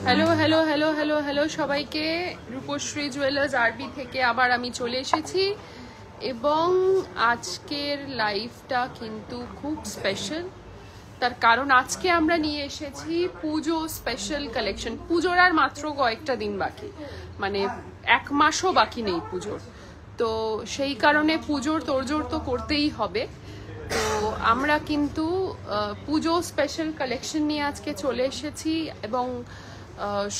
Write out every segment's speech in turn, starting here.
Hello hello hello hello hello সবাইকে, Rupashree jewellers আরবি থেকে আবার আমি চলে এসেছি এবং আজকের লাইভটা কিন্তু খুব স্পেশাল। তার কারণ আজকে আমরা নিয়ে এসেছি পুজো স্পেশাল কালেকশন। পুজোর আর মাত্র কয়েকটা দিন বাকি, মানে 1 মাসও বাকি নেই পুজোর। তো সেই কারণে পুজোর তোড়জোড় তো করতেই হবে। তো আমরা কিন্তু পুজো স্পেশাল কালেকশন নিয়ে আজকে চলে এসেছি এবং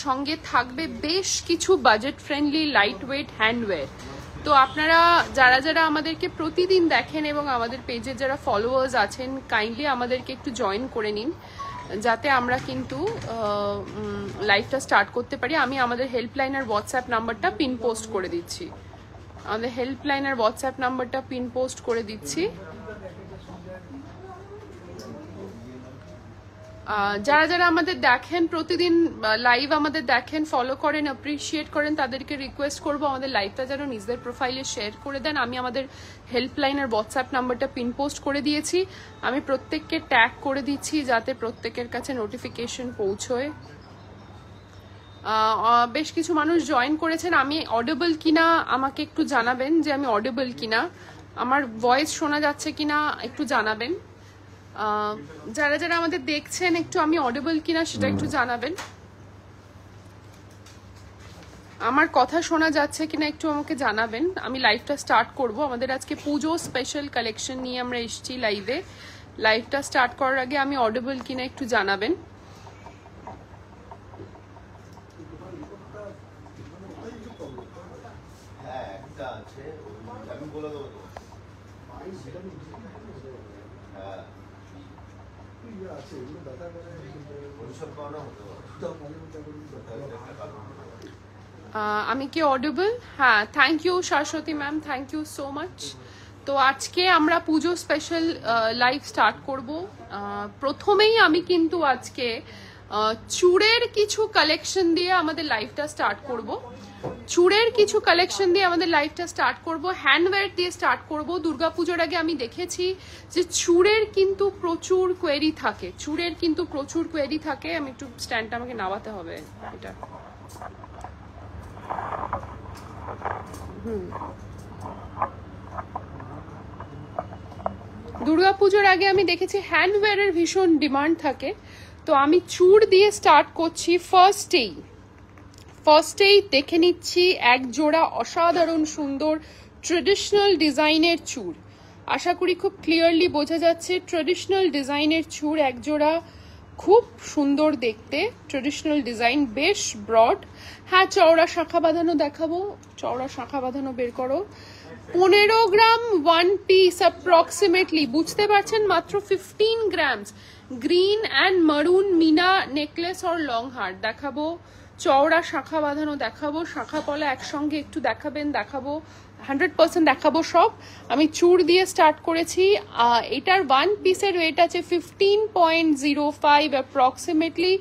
সঙ্গে থাকবে বেশ কিছু বাজেট ফ্রেন্ডলি লাইট ওয়েট হ্যান্ডওয়্যার। তো আপনারা যারা যারা আমাদেরকে প্রতিদিন দেখেন এবং আমাদের পেজের যারা ফলোয়ার্স আছেন, কাইন্ডলি আমাদেরকে একটু জয়েন করে নিন, যাতে আমরা কিন্তু লাইভটা স্টার্ট করতে পারি। আমি আমাদের হেল্পলাইন আর হোয়াটসঅ্যাপ নাম্বারটা পিন পোস্ট করে দিচ্ছি। আমাদের হেল্পলাইন আর হোয়াটসঅ্যাপ নাম্বারটা পিন পোস্ট করে দিচ্ছি। যারা যারা আমাদের দেখেন প্রতিদিন লাইভ, আমাদের দেখেন, ফলো করেন, অ্যাপ্রিসিয়েট করেন, তাদেরকে রিকোয়েস্ট করবো আমাদের লাইভটা যেন নিজেদের প্রোফাইলে শেয়ার করে দেন। আমি আমাদের হেল্পলাইন আর হোয়াটসঅ্যাপ নাম্বারটা পিন পোস্ট করে দিয়েছি। আমি প্রত্যেককে ট্যাগ করে দিচ্ছি যাতে প্রত্যেকের কাছে নোটিফিকেশন পৌঁছয়। বেশ কিছু মানুষ জয়েন করেছেন। আমি অডিবল কিনা আমাকে একটু জানাবেন, যে আমি অডিবল কিনা, আমার ভয়েস শোনা যাচ্ছে কিনা একটু জানাবেন। যারা যারা আমাদের দেখছেন একটু আমি অডিবল কিনা সেটা একটু জানাবেন। আমার কথা শোনা যাচ্ছে কিনা একটু আমাকে জানাবেন। আমি লাইভটা স্টার্ট করব। আমাদের আজকে পুজো স্পেশাল কালেকশন নিয়ে আমরা এসেছি লাইভে। লাইভটা স্টার্ট করার আগে আমি অডিবল কিনা একটু জানাবেন। আমি কি অডিবল? হ্যাঁ, thank you Shashwati ma'am, thank you so much. তো আজকে আমরা পুজো স্পেশাল লাইভ স্টার্ট করব। প্রথমেই আমি কিন্তু আজকে চূড়ের কিছু কালেকশন দিয়ে আমাদের লাইভটা স্টার্ট করব। চূড়ের কিছু কালেকশন দিয়ে আমাদের লাইভটা স্টার্ট করব, হ্যান্ডওয়্যার দিয়ে স্টার্ট করব। দুর্গাপুজোর আগে আমি দেখেছি যে চূড়ের কিন্তু প্রচুর কোয়েরি থাকে, চূড়ের কিন্তু প্রচুর কোয়েরি থাকে। আমি একটু স্ট্যান্ডটা আমাকে নামাতে হবে এটা। দুর্গাপুজোর আগে আমি দেখেছি হ্যান্ডওয়্যারের ভীষণ ডিমান্ড থাকে। তো আমি চূড় দিয়ে স্টার্ট করছি। ফার্স্টেই দেখে নিচ্ছি এক জোড়া অসাধারণ সুন্দর ট্রেডিশনাল ডিজাইনের চূড়। আশা করি খুব ক্লিয়ারলি বোঝা যাচ্ছে ট্রেডিশনাল ডিজাইনের চূড় এক জোড়া, খুব সুন্দর দেখতে। ট্রেডিশনাল ডিজাইন, বেশ ব্রড। হ্যাঁ, চওড়া শাখা বাঁধানো দেখাবো। চওড়া শাখা বাঁধানো বের করো। 15 গ্রাম 1 পিস অ্যাপ্রক্সিমেটলি, বুঝতে পারছেন, মাত্র 15 grams. Green and maroon meena necklace আর লং হার্ট দেখাবো। চওড়া শাখা বাঁধানো দেখাবো। শাখা পলা একসঙ্গে একটু দেখাবো। 100% দেখাবো সব। আমি চূড় দিয়ে স্টার্ট করেছি। এটার 1 পিসের ওয়েট আছে 15.05 অ্যাপ্রক্সিমেটলি।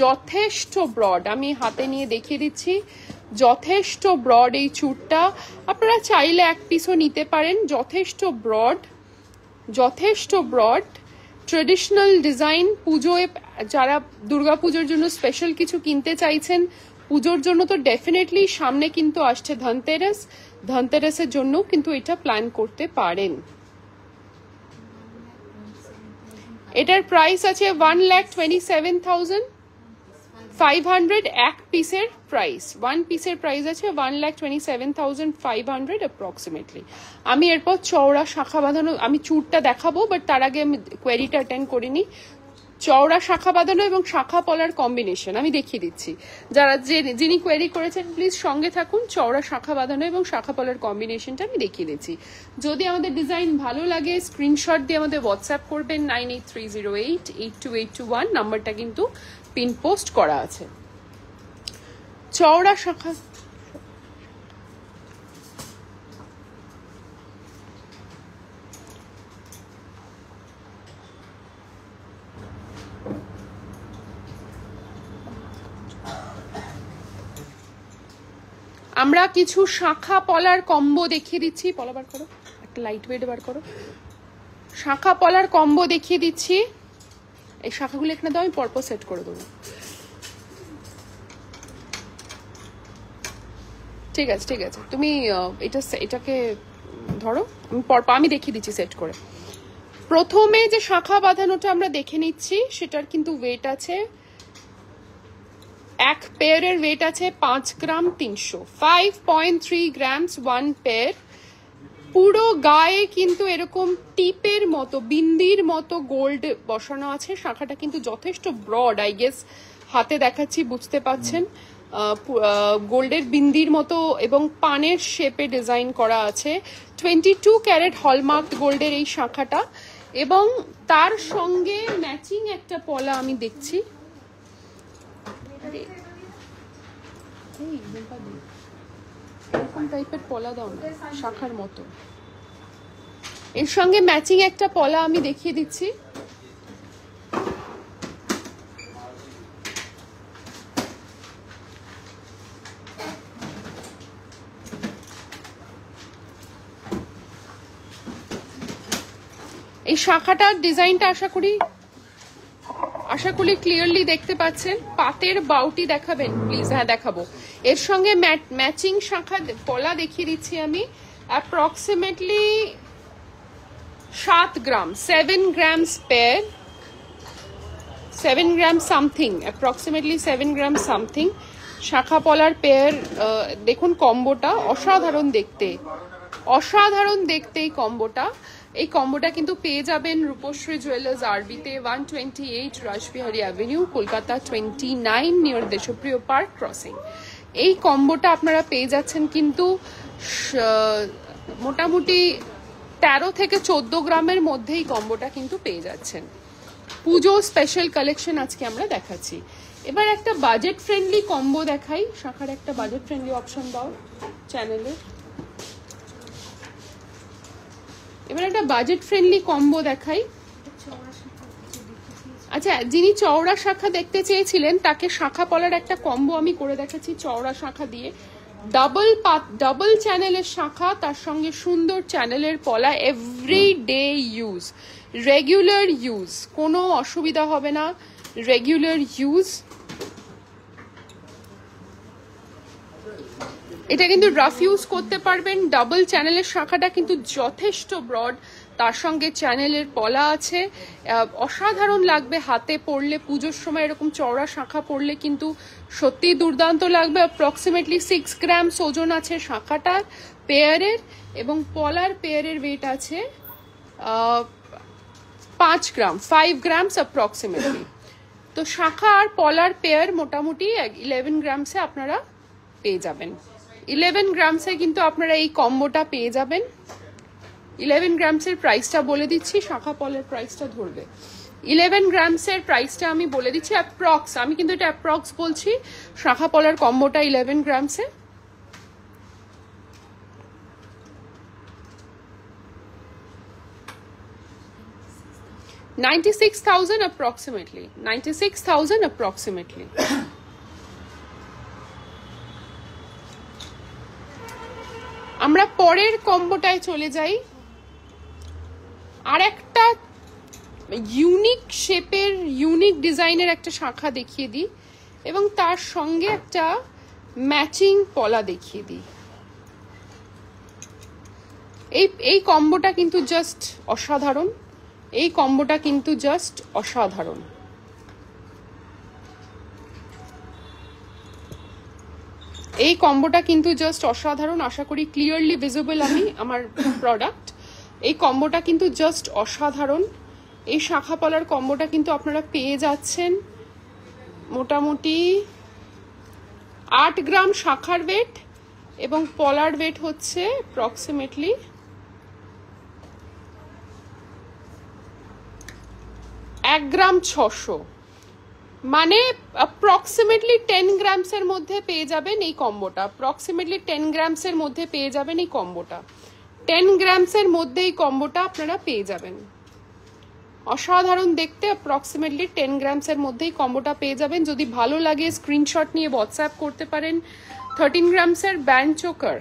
যথেষ্ট ব্রড, আমি হাতে নিয়ে দেখিয়ে দিচ্ছি, যথেষ্ট ব্রড এই চূড়টা। আপনারা চাইলে 1 পিসও নিতে পারেন। যথেষ্ট ব্রড ট্রেডিশনাল ডিজাইন। পুজোয় যারা দুর্গাপুজোর জন্য স্পেশাল কিছু কিনতে চাইছেন, পুজোর জন্য তো ডেফিনেটলি সামনে কিন্তু আসছে ধনতেরাসের জন্য কিন্তু এটা প্ল্যান করতে পারেন। এটার প্রাইস আছে 1,27,500 এক পিসের প্রাইস। 1 পিসের প্রাইস আছে 1,27,500 অ্যাপ্রক্সিমেটলি। আমি এরপর চওড়া শাখা বাঁধানো, আমি চূড়টা দেখাবো, বাট তার আগে আমি কোয়েরিটা অ্যাটেন্ড করিনি। চওড়া শাখা বাঁধানো এবং শাখা পলার কম্বিনেশন আমি দেখিয়ে দিচ্ছি। যিনি কোয়েরি করেছেন প্লিজ সঙ্গে থাকুন। চওড়া শাখা বাঁধানো এবং শাখা পলার কম্বিনেশনটা আমি দেখিয়ে দিচ্ছি। যদি আমাদের ডিজাইন ভালো লাগে স্ক্রিনশট দিয়ে আমাদের হোয়াটসঅ্যাপ করবেন। 9830882821 নাম্বারটা কিন্তু পিন পোস্ট করা আছে। চওড়া শাখা আমরা কিছু শাখা পলার কম্বো দেখিয়ে দিচ্ছি। পলা বার করো, একটা লাইট ওয়েট বার করো। শাখা পলার কম্বো দেখিয়ে দিচ্ছি। এই শাখাগুলো এখানে দাও, আমি পরপর সেট করে দেবো। ঠিক আছে ঠিক আছে, তুমি এটাকে ধরো, আমি পরপর আমি দেখিয়ে দিচ্ছি সেট করে। প্রথমে যে শাখা বাঁধানোটা আমরা দেখে নিচ্ছি, সেটার কিন্তু ওয়েট আছে, এক পেয়ারের ওয়েট আছে 5 গ্রাম 300, 5.3 গ্রামস 1 পেয়ার। পুরো গায়ে কিন্তু এরকম টিপের মতো, বিন্দির মতো গোল্ড বসানো আছে। শাখাটা কিন্তু যথেষ্ট ব্রড, আই গেস হাতে দেখাচ্ছি বুঝতে পাচ্ছেন, গোল্ডের বিন্দির মতো এবং পানের শেপে ডিজাইন করা আছে। 22 ক্যারেট হলমার্ক গোল্ডের এই শাখাটা, এবং তার সঙ্গে ম্যাচিং একটা পলা আমি দেখছি। এরকম টাইপের পলা দাও না, শাখার মতো। এর সঙ্গে ম্যাচিং একটা পলা আমি দেখিয়ে দিচ্ছি। এই শাখাটার ডিজাইনটা আশা করি ক্লিয়ারলি দেখতে পাচ্ছেন। পাতের বাউটি দেখাবেন প্লিজ? হ্যাঁ দেখাবো। এর সঙ্গে ম্যাচিং শাখা পলা দেখিয়ে দিচ্ছি আমি। অ্যাপ্রক্সিমেটলি 7 গ্রাম, 7 গ্রামস পেয়ার, 7 গ্রাম সামথিং, অ্যাপ্রক্সিমেটলি 7 গ্রাম সামথিং শাখা পলার পেয়ার। দেখুন কম্বোটা অসাধারণ দেখতে, অসাধারণ দেখতে এই কম্বোটা। এই কম্বোটা কিন্তু পেয়ে যাবেন রূপশ্রী জুয়েলার্স আরবিতে, 128 রাসবিহারী অ্যাভিনিউ, কলকাতা 29 নিয়ার দেশপ্রিয় পার্ক ক্রসিং। এই কম্বোটা আপনারা পেয়ে যাচ্ছেন কিন্তু মোটামুটি 13 থেকে 14 গ্রামের মধ্যে এই কম্বোটা কিন্তু পেয়ে যাচ্ছেন। পুজো স্পেশাল কালেকশন আজকে আমরা দেখাচ্ছি। এবার একটা বাজেট ফ্রেন্ডলি কম্বো দেখাই। শাখার একটা বাজেট ফ্রেন্ডলি অপশন দাও চ্যানেলে। এবার একটা বাজেট ফ্রেন্ডলি কম্বো দেখাই। আচ্ছা, যিনি চওড়া শাখা দেখতে চেয়েছিলেন তাকে শাখা পলার একটা কম্বো আমি করে দেখাচ্ছি চওড়া শাখা দিয়ে। ডাবল চ্যানেলের শাখা, তার সঙ্গে সুন্দর চ্যানেলের পলা, এভরিডে ইউজ, রেগুলার ইউজ, কোনো অসুবিধা হবে না, রেগুলার ইউজ। এটা কিন্তু রাফ ইউজ করতে পারবেন। ডাবল চ্যানেলের শাখাটা কিন্তু যথেষ্ট ব্রড, তার সঙ্গে চ্যানেলের পলা আছে, অসাধারণ লাগবে হাতে পরলে। পুজোর সময় এরকম চওড়া শাখা পরলে কিন্তু সত্যি দুর্দান্ত লাগবে। অ্যাপ্রক্সিমেটলি 6 গ্রাম ওজন আছে শাখাটার পেয়ারের, এবং পলার পেয়ারের ওয়েট আছে 5 গ্রাম, 5 গ্রামস অ্যাপ্রক্সিমেটলি। তো শাখা আর পলার পেয়ার মোটামুটি 11 গ্রামসে আপনারা পেয়ে যাবেন। 11 গ্রামসে কিন্তু আপনারা এই কম্বোটা পেয়ে যাবেন। 11 গ্রামসের প্রাইসটা বলে দিচ্ছি, শাখা পলার প্রাইসটা ধরবে। 11 গ্রামসের প্রাইসটা আমি বলে দিচ্ছি অ্যাপ্রক্স, আমি কিন্তু এটা অ্যাপ্রক্স বলছি। শাখা পলার কম্বোটা 11 গ্রামসে $96,000 approximately, $96,000 approximately। আমরা পরের কম্বোটায় চলে যাই। আর একটা ইউনিক শেপের, ইউনিক ডিজাইনের একটা শাখা দেখিয়ে দিই, এবং তার সঙ্গে একটা ম্যাচিং পলা দেখিয়ে দিই। এই কম্বোটা কিন্তু জাস্ট অসাধারণ, এই কম্বোটা কিন্তু জাস্ট অসাধারণ। এই কম্বোটা কিন্তু জাস্ট অসাধারণ। আশা করি ক্লিয়ারলি ভিজিবল আমি আমার প্রোডাক্ট। এই কম্বোটা কিন্তু জাস্ট অসাধারণ। এই শাখা পলার কম্বোটা কিন্তু আপনারা পেয়ে যাচ্ছেন মোটামুটি 8 গ্রাম শাখার ওয়েট, এবং পলার ওয়েট হচ্ছে অ্যাপ্রক্সিমেটলি 1 গ্রাম 600, মানে অ্যাপ্রক্সিমেটলি 10 গ্রামসের মধ্যে পেয়ে যাবেন এই কম্বোটা। অ্যাপ্রক্সিমেটলি 10 গ্রামসের মধ্যে পেয়ে যাবেন এই কম্বোটা। 10 গ্রামসের মধ্যে এই কম্বোটা আপনারা পেয়ে যাবেন। অসাধারণ দেখতে, অ্যাপ্রক্সিমেটলি 10 গ্রামসের মধ্যেই কম্বোটা পেয়ে যাবেন। যদি ভালো লাগে স্ক্রিনশট নিয়ে হোয়াটসঅ্যাপ করতে পারেন। 13 গ্রামসের ব্যান্ড চোকার,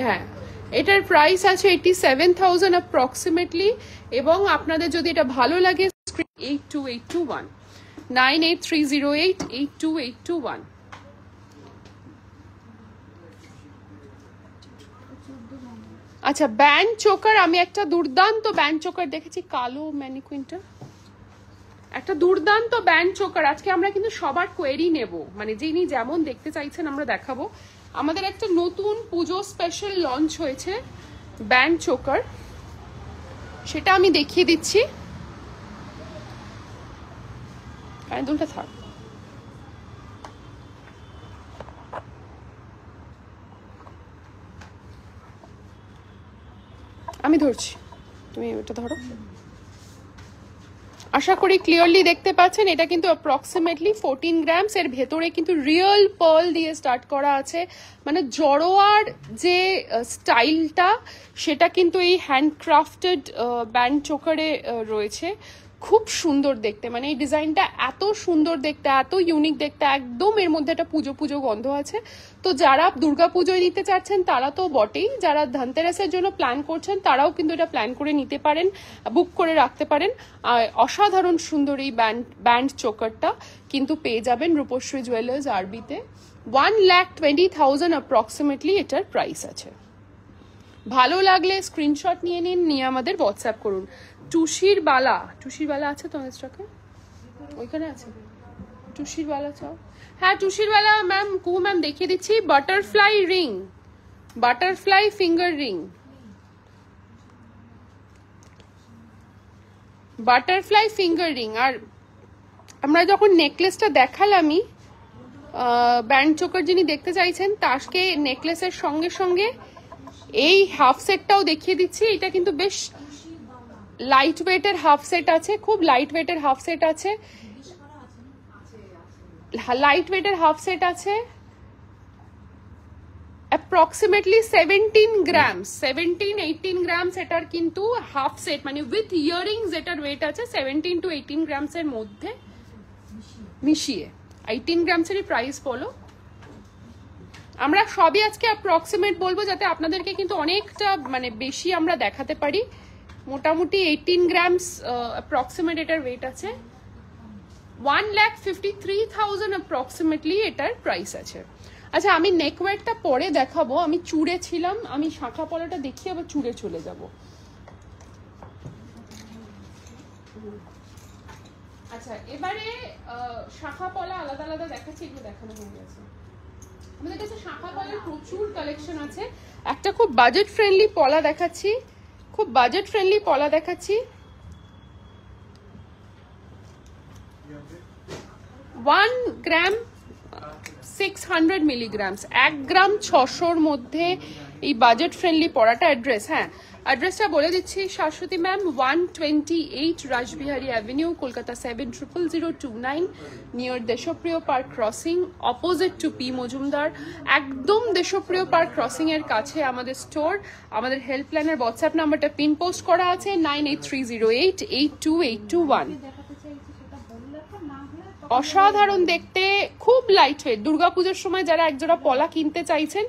হ্যাঁ এটার প্রাইস আছে 87,000 অ্যাপ্রক্সিমেটলি। এবং আপনাদের যদি এটা ভালো লাগে 82821 9830882821। আচ্ছা ব্যান্ড চোকার, আমি একটা দুর্দান্ত ব্যান্ড চোকার দেখেছি, কালো ম্যানিকুইনটা, একটা দুর্দান্ত ব্যান্ড চোকার। আজকে আমরা কিন্তু সবার কোয়েরি নেব, মানে যিনি যেমন দেখতে চাইছেন আমরা দেখাবো। আমাদের একটা নতুন পুজো স্পেশাল লঞ্চ হয়েছে ব্যান্ড চোকার, সেটা আমি দেখিয়ে দিচ্ছি। দুলটা থাক, আমি ধরছি, তুমি ওটা ধরো। আশা করি ক্লিয়ারলি দেখতে পাচ্ছেন। এটা কিন্তু অ্যাপ্রক্সিমেটলি 14 গ্রামস। এর ভেতরে কিন্তু রিয়েল পার্ল দিয়ে স্টার্ট করা আছে, মানে জড়োয়ার যে স্টাইলটা সেটা কিন্তু এই হ্যান্ডক্রাফটেড ব্যান্ড চোকারে রয়েছে। খুব সুন্দর দেখতে, মানে এই ডিজাইনটা এত সুন্দর দেখতে, এত ইউনিক দেখতে, একদম এর মধ্যে একটা পুজো পুজো গন্ধ আছে। তো যারা দুর্গা পুজোয় নিতে চাচ্ছেন তারা তো বটেই, যারা ধনতেরাসের জন্য প্ল্যান করছেন তারাও কিন্তু এটা প্ল্যান করে নিতে পারেন, বুক করে রাখতে পারেন। অসাধারণ সুন্দর এই ব্যান্ড চোকারটা কিন্তু পেয়ে যাবেন রূপশ্রী জুয়েলার্স আরবিতে। 1,20,000 অ্যাপ্রক্সিমেটলি এটার প্রাইস আছে। ভালো লাগলে স্ক্রিনশট নিয়ে নিন, নিয়ে আমাদের হোয়াটসঅ্যাপ করুন। টুসির বালা, টুসির বালা আছে তোমাদের স্টকে? ওইখানে আছে টুসির বালা, চাও? হ্যাঁ টুসির বালা ম্যাম, কুহু ম্যাম দেখিয়ে দিচ্ছি। Butterfly ring, butterfly finger ring, butterfly finger ring. আর আমরা যখন নেকলেসটা দেখালামই, ব্যান্ড চোকার যিনি দেখতে চাইছেন তাকে নেকলেসের সঙ্গে সঙ্গে এই হাফ সেটটাও দেখিয়ে দিচ্ছি। এটা কিন্তু বেশ লাইট ওয়েটের হাফ সেট আছে, খুব লাইট ওয়েটের হাফ সেট আছে, লাইট ওয়েটের হাফ সেট আছে। অ্যাপ্রক্সিমেটলি 17 গ্রামস, 17-18 গ্রামস এটার কিন্তু হাফ সেট, মানে উইথ ইয়ারিংস এটার ওয়েট আছে 17 to 18 গ্রামসের মধ্যে মিশিয়ে। 18 গ্রামসেরই প্রাইস বলো। আমরা সবই আজকে অ্যাপ্রক্সিমেট বলবো যাতে আপনাদেরকে কিন্তু অনেকটা মানে বেশি আমরা দেখাতে পারি। মোটামুটি 18 গ্রামস অ্যাপ্রক্সিমেট এটার ওয়েট আছে। 1,53,000 অ্যাপ্রক্সিমেটলি এটার প্রাইস আছে। আচ্ছা আমি নেকওয়েটটা পরে দেখাবো, আমি চূড়ে ছিলাম, আমি শাঁখা পলাটা দেখিয়ে আবার চূড়ে চলে যাব। আচ্ছা এবারে শাঁখা পলা আলাদা আলাদা দেখাচ্ছি, এগুলো দেখানো হয়ে গেছে। আমাদের কাছে শাঁখা পলার প্রচুর কালেকশন আছে। একটা খুব বাজেট ফ্রেন্ডলি পলা দেখাচ্ছি, খুব বাজেট ফ্রেন্ডলি পলা দেখাচ্ছি। 1 গ্রাম 600 মিলিগ্রামস, 1 গ্রাম 600-র মধ্যে এই বাজেট ফ্রেন্ডলি পলাটা। অ্যাড্রেস, হ্যাঁ অ্যাড্রেসটা বলে দিচ্ছি Shashwati ma'am, 128 Rashbehari avenue, Kolkata 700029, near Deshapriya park crossing, opposite to P Majumdar. একদম দেশপ্রিয় পার্ক ক্রসিং এর কাছে আমাদের স্টোর। আমাদের হেল্পলাইনের হোয়াটসঅ্যাপ নাম্বারটা পিন পোস্ট করা আছে 9830882821। অসাধারণ দেখতে, খুব লাইট ওয়েট। দুর্গাপুজোর সময় যারা একজোড়া পলা কিনতে চাইছেন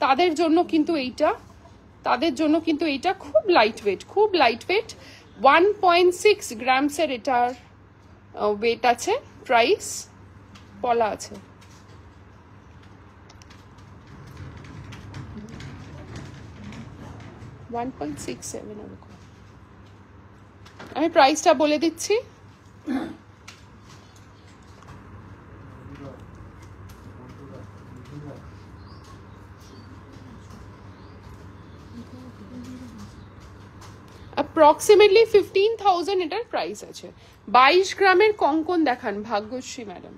তাদের জন্য কিন্তু এইটা, তাদের জন্য কিন্তু এইটা খুব লাইট ওয়েট, খুব লাইট ওয়েট। 1.6 গ্রামসের এটার ওয়েট আছে, প্রাইস পলা আছে। আমি প্রাইসটা বলে দিচ্ছি। অ্যাপ্রক্সিমেটলি 15,000 এটার প্রাইস আছে। 22 গ্রামের কঙ্কন দেখান ভাগ্যশ্রী ম্যাডাম।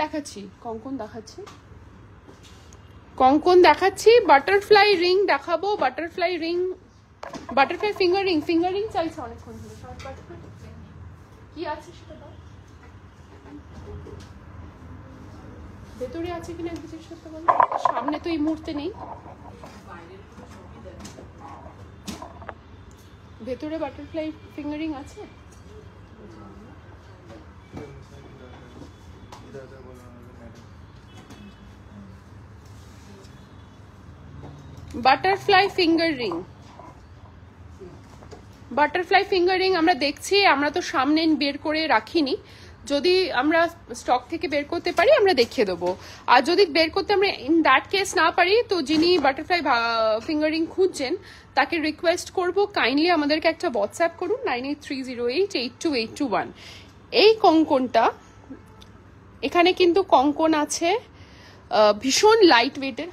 দেখাচ্ছি কঙ্কন, দেখাচ্ছি কঙ্কন দেখাচ্ছি। বাটারফ্লাই রিং দেখাবো, butterfly ring, butterfly finger ring, finger ring চাইছে অনেকক্ষণ ধরে। কি আছে সেটা দাও, ভেতরে আছে কিনা জিজ্ঞেস করতে বলো, সামনে তো এই মুহূর্তে নেই। ভেতরে বাটারফ্লাই ফিঙ্গারিং আছে? Butterfly finger ring, butterfly finger ring আমরা দেখছি, আমরা তো সামনে বের করে রাখিনি, যদি আমরা স্টক থেকে বের করতে পারি আমরা দেখিয়ে দেবো, আর যদি বের করতে আমরা ইন দ্যাট কেস না পারি তো যিনি বাটারফ্লাই ফিঙ্গার রিং খুঁজছেন তাকে রিকোয়েস্ট করব কাইন্ডলি আমাদেরকে একটা হোয়াটসঅ্যাপ করুন 9830882821। এই কঙ্কনটা, এখানে কিন্তু কঙ্কন আছে ভীষণ লাইট ওয়েটের,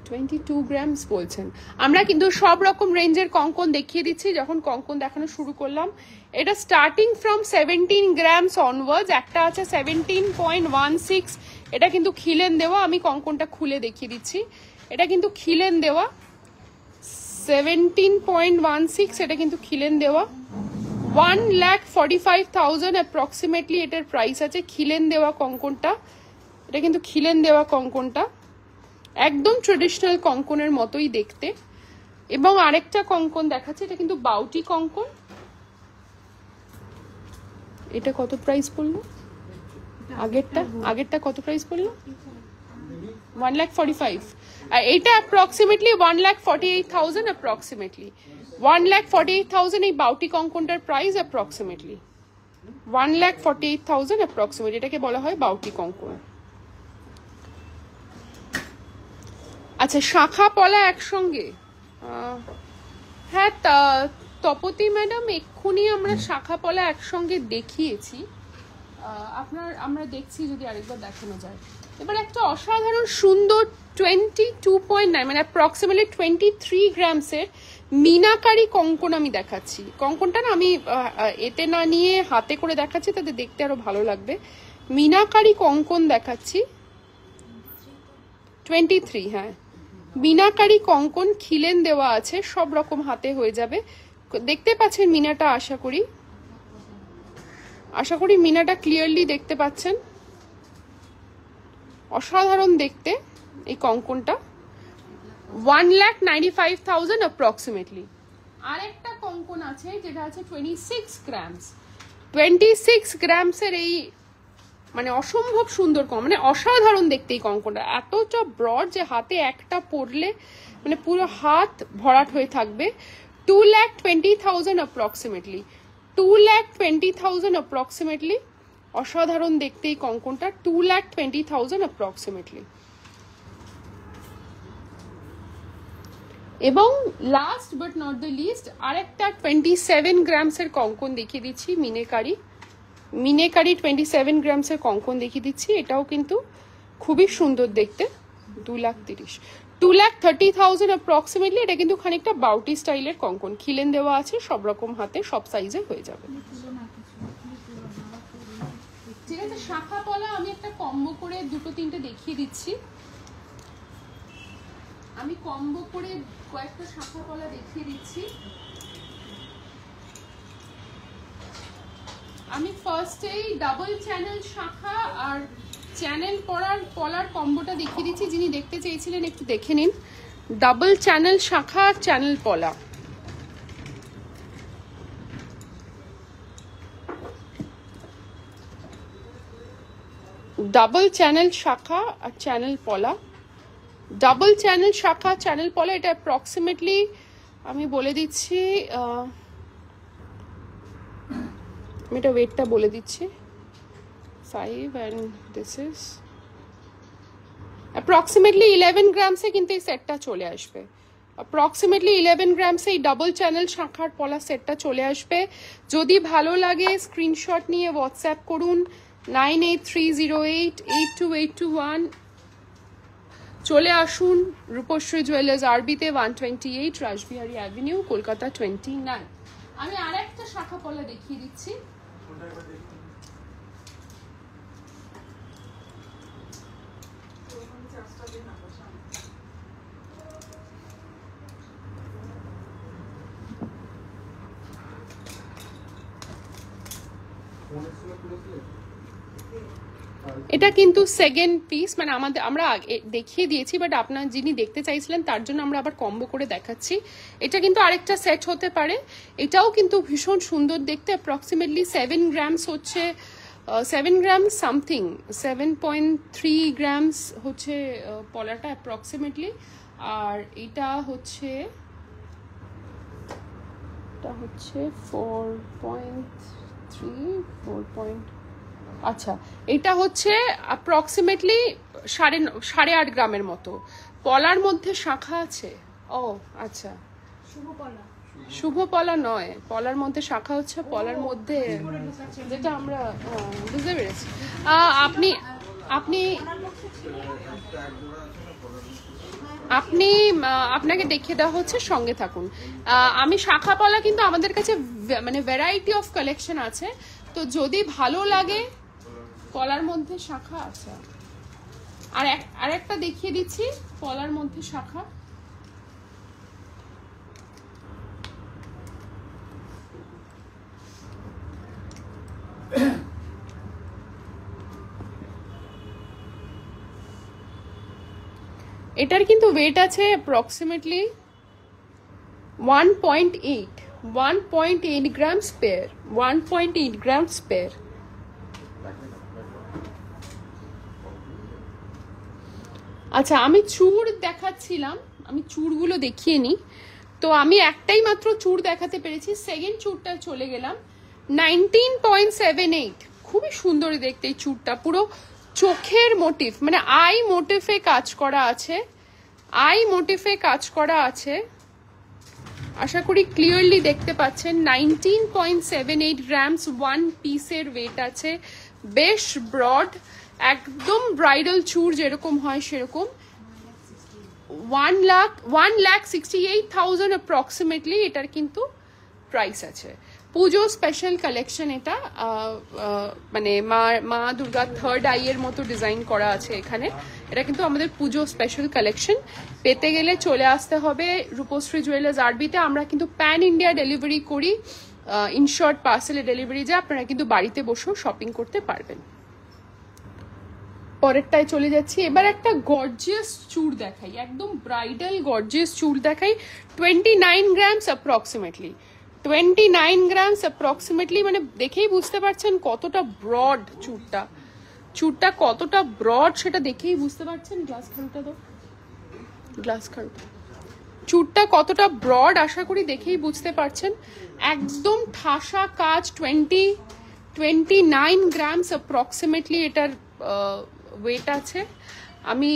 22 গ্রামস বলছেন। আমরা কিন্তু সব রকম রেঞ্জের কঙ্কন দেখিয়ে দিচ্ছি যখন কঙ্কন দেখানো শুরু করলাম। এটা স্টার্টিং ফ্রম 17 গ্রামস অনওয়ার্ডস, একটা আছে 17.16, এটা কিন্তু খিলেন দেওয়া, আমি কঙ্কনটা খুলে দেখিয়ে দিচ্ছি, এটা কিন্তু খিলেন দেওয়া 17.16, এটা কিন্তু খিলেন দেওয়া 1,45,000 অ্যাপ্রক্সিমেটলি এটার প্রাইস আছে। খিলেন দেওয়া কঙ্কনটা, এটা কিন্তু খিলেন দেওয়া কঙ্কনটা একদম ট্রেডিশনাল কঙ্কনের মতোই দেখতে। এবং আরেকটা কঙ্কন দেখাচ্ছে, এটা কিন্তু বাউটি কঙ্কন, এটা কত প্রাইস পড়লো? আগেরটা কত প্রাইস পড়লো? 1,45,000, আর এটা অ্যাপ্রক্সিমেটলি 1,48,000 অ্যাপ্রক্সিমেটলি 1,48,000 এই বাউটি কঙ্কনটার প্রাইস অ্যাপ্রক্সিমেটলি 1,48,000 অ্যাপ্রক্সিমেটলি, এটাকে বলা হয় বাউটি কঙ্কন। আচ্ছা, শাখা পলা একসঙ্গে, হ্যাঁ তপতি ম্যাডাম এক্ষুনি আমরা শাখা পলা একসঙ্গে দেখিয়েছি, আমরা দেখছি যদি আরেকবার দেখানো যায়। এবার একটা অসাধারণ সুন্দর 22.9 মানে অ্যাপ্রক্সিমেটলি 23 গ্রামসের মিনাকারি কঙ্কন আমি দেখাচ্ছি। কঙ্কনটা না আমি এতে না নিয়ে হাতে করে দেখাচ্ছি, তাতে দেখতে আরো ভালো লাগবে। মিনাকারি কঙ্কন দেখাচ্ছি 23, হ্যাঁ মিনাকারি কঙ্কন, খিলেন দেওয়া আছে, সব রকম হাতে হয়ে যাবে। দেখতে পাচ্ছেন মিনাটা, আশা করি মিনাটা ক্লিয়ারলি দেখতে পাচ্ছেন, অসাধারণ দেখতে এই কঙ্কনটা 1,95,000 অ্যাপ্রক্সিমেটলি। আরেকটা কঙ্কন আছে যেটা আছে 26 গ্রামসের এই মানে অসম্ভব সুন্দর মানে অসাধারণ দেখতে এই কঙ্কনটা, এতটা ব্রড যে হাতে একটা পরলে মানে পুরো হাত ভরাট হয়ে থাকবে। 2,20,000 অ্যাপ্রক্সিমেটলি 2,20,000 অ্যাপ্রক্সিমেটলি, অসাধারণ দেখতে এই কঙ্কনটা 2,20,000 অ্যাপ্রক্সিমেটলি। এবং last but not the least আরেকটা 27 গ্রামসের কঙ্কন দেখিয়ে দিচ্ছি, মিনেকারি 27 গ্রামসের কঙ্কন দেখিয়ে দিচ্ছি, এটাও কিন্তু খুবই সুন্দর দেখতে, 2,30,000 অ্যাপ্রক্সিমেটলি। এটা কিন্তু খানিকটা বাউটি স্টাইলের কঙ্কন, খিলেন দেওয়া আছে, সব রকম হাতে সব সাইজে হয়ে যাবে। ঠিক আছে, শাখা পলা আমি একটা কম্বো করে 2-3টে দেখিয়ে দিচ্ছি, আমি কম্বো করে কয়েকটা শাখা পলা দেখিয়ে দিচ্ছি। আমি ফার্স্টেই ডাবল চ্যানেল শাখা আর চ্যানেল পলার কম্বোটা দেখিয়ে দিচ্ছি, যিনি দেখতে চেয়েছিলেন একটু দেখে নিন। ডাবল চ্যানেল শাখা আর চ্যানেল পলা, ডাবল চ্যানেল শাখা আর চ্যানেল পলা, ডাবল চ্যানেল শাখা চ্যানেল পলা, এটা অ্যাপ্রক্সিমেটলি আমি বলে দিচ্ছি, আমি এটা ওয়েটটা বলে দিচ্ছি 5 and this is approximately 11 গ্রামসে কিন্তু এই সেটটা চলে আসবে, approximately 11 গ্রামসে এই ডাবল চ্যানেল শাখার পলা সেটটা চলে আসবে। যদি ভালো লাগে স্ক্রিনশট নিয়ে হোয়াটসঅ্যাপ করুন 9830882821। চলে আসুন রূপশ্রী জুয়েলার্স আরবিতে 128 রাসবিহারী অ্যাভিনিউ, কলকাতা 29। আমি আর একটা শাখা পলা দেখিয়ে দিচ্ছি, এটা কিন্তু সেকেন্ড পিস, মানে আমরা দেখিয়ে দিয়েছি, বাট আপনার যিনি দেখতে চাইছিলেন তার জন্য আমরা আবার কম্বো করে দেখাচ্ছি। এটা কিন্তু আরেকটা সেট হতে পারে। এটাও কিন্তু ভীষণ সুন্দর দেখতে। অ্যাপ্রক্সিমেটলি 7 গ্রামস হচ্ছে, 7 গ্রাম সামথিং, 7.3 গ্রামস হচ্ছে পলাটা অ্যাপ্রক্সিমেটলি। আর এটা হচ্ছে 4.3 আচ্ছা, এটা হচ্ছে অ্যাপ্রক্সিমেটলি 8.5 গ্রামের মতো। পলার মধ্যে শাখা আছে। ও আচ্ছা, শুভ পলা নয়, পলার মধ্যে শাখা হচ্ছে, পলার মধ্যে যেটা আমরা বুঝতে পেরেছি। আপনি আপনি আপনি আপনাকে দেখিয়ে দেওয়া হচ্ছে, সঙ্গে থাকুন। আমি শাখা পলা কিন্তু আমাদের কাছে মানে ভ্যারাইটি অফ কালেকশন আছে, তো যদি ভালো লাগে পলার মধ্যে শাখা আছে। আর একটা দেখিয়ে দিচ্ছি পলার মধ্যে শাখা। এটার কিন্তু ওয়েট আছে approximately 1.8 grams pair, 1.8 grams pair. আচ্ছা, আমি চূড় দেখাচ্ছিলাম, আমি চূড়গুলো দেখিয়ে নিই। তো আমি একটাই মাত্র চূড় দেখাতে পেরেছি, সেকেন্ড চূড়টা চলে গেলাম। 19.78, খুবই সুন্দর দেখতে এই চূড়টা, পুরো চোখের মোটিভ, মানে আই মোটিভে কাজ করা আছে, আই মোটিভে কাজ করা আছে। আশা করি ক্লিয়ারলি দেখতে পাচ্ছেন। 19.78 গ্রামস ওয়ান পিসের ওয়েট আছে, বেশ ব্রড, একদম ব্রাইডাল চূড় যেরকম হয় সেরকম। 1,68,000 অ্যাপ্রক্সিমেটলি এটার কিন্তু প্রাইস আছে। পুজো স্পেশাল কালেকশন এটা, মানে মা দুর্গা থার্ড আইয়ের মতো ডিজাইন করা আছে এখানে। এটা কিন্তু আমাদের পুজো স্পেশাল কালেকশন। পেতে গেলে চলে আসতে হবে রূপশ্রী জুয়েলার্স আরবিতে। আমরা কিন্তু প্যান ইন্ডিয়া ডেলিভারি করি, ইনশর্ট পার্সেলে ডেলিভারি যায়, আপনারা কিন্তু বাড়িতে বসেও শপিং করতে পারবেন। পরেরটায় চলে যাচ্ছি। এবার একটা গর্জিয়াস চূড় দেখাই, একদম ব্রাইডাল গর্জিয়াস চূড় দেখাই। 29 গ্রামস অ্যাপ্রক্সিমেটলি, 29 গ্রামস অ্যাপ্রক্সিমেটলি, মানে দেখেই বুঝতে পারছেন কতটা ব্রড চূড়টা, চূড়টা কতটা ব্রড সেটা দেখেই বুঝতে পারছেন। গ্লাস খারুটা দাও, গ্লাস খারুটা। চূড়টা কতটা ব্রড আশা করি দেখেই বুঝতে পারছেন। একদম ঠাসা কাজ। 29 গ্রামস অ্যাপ্রক্সিমেটলি এটার ওয়েট আছে। আমি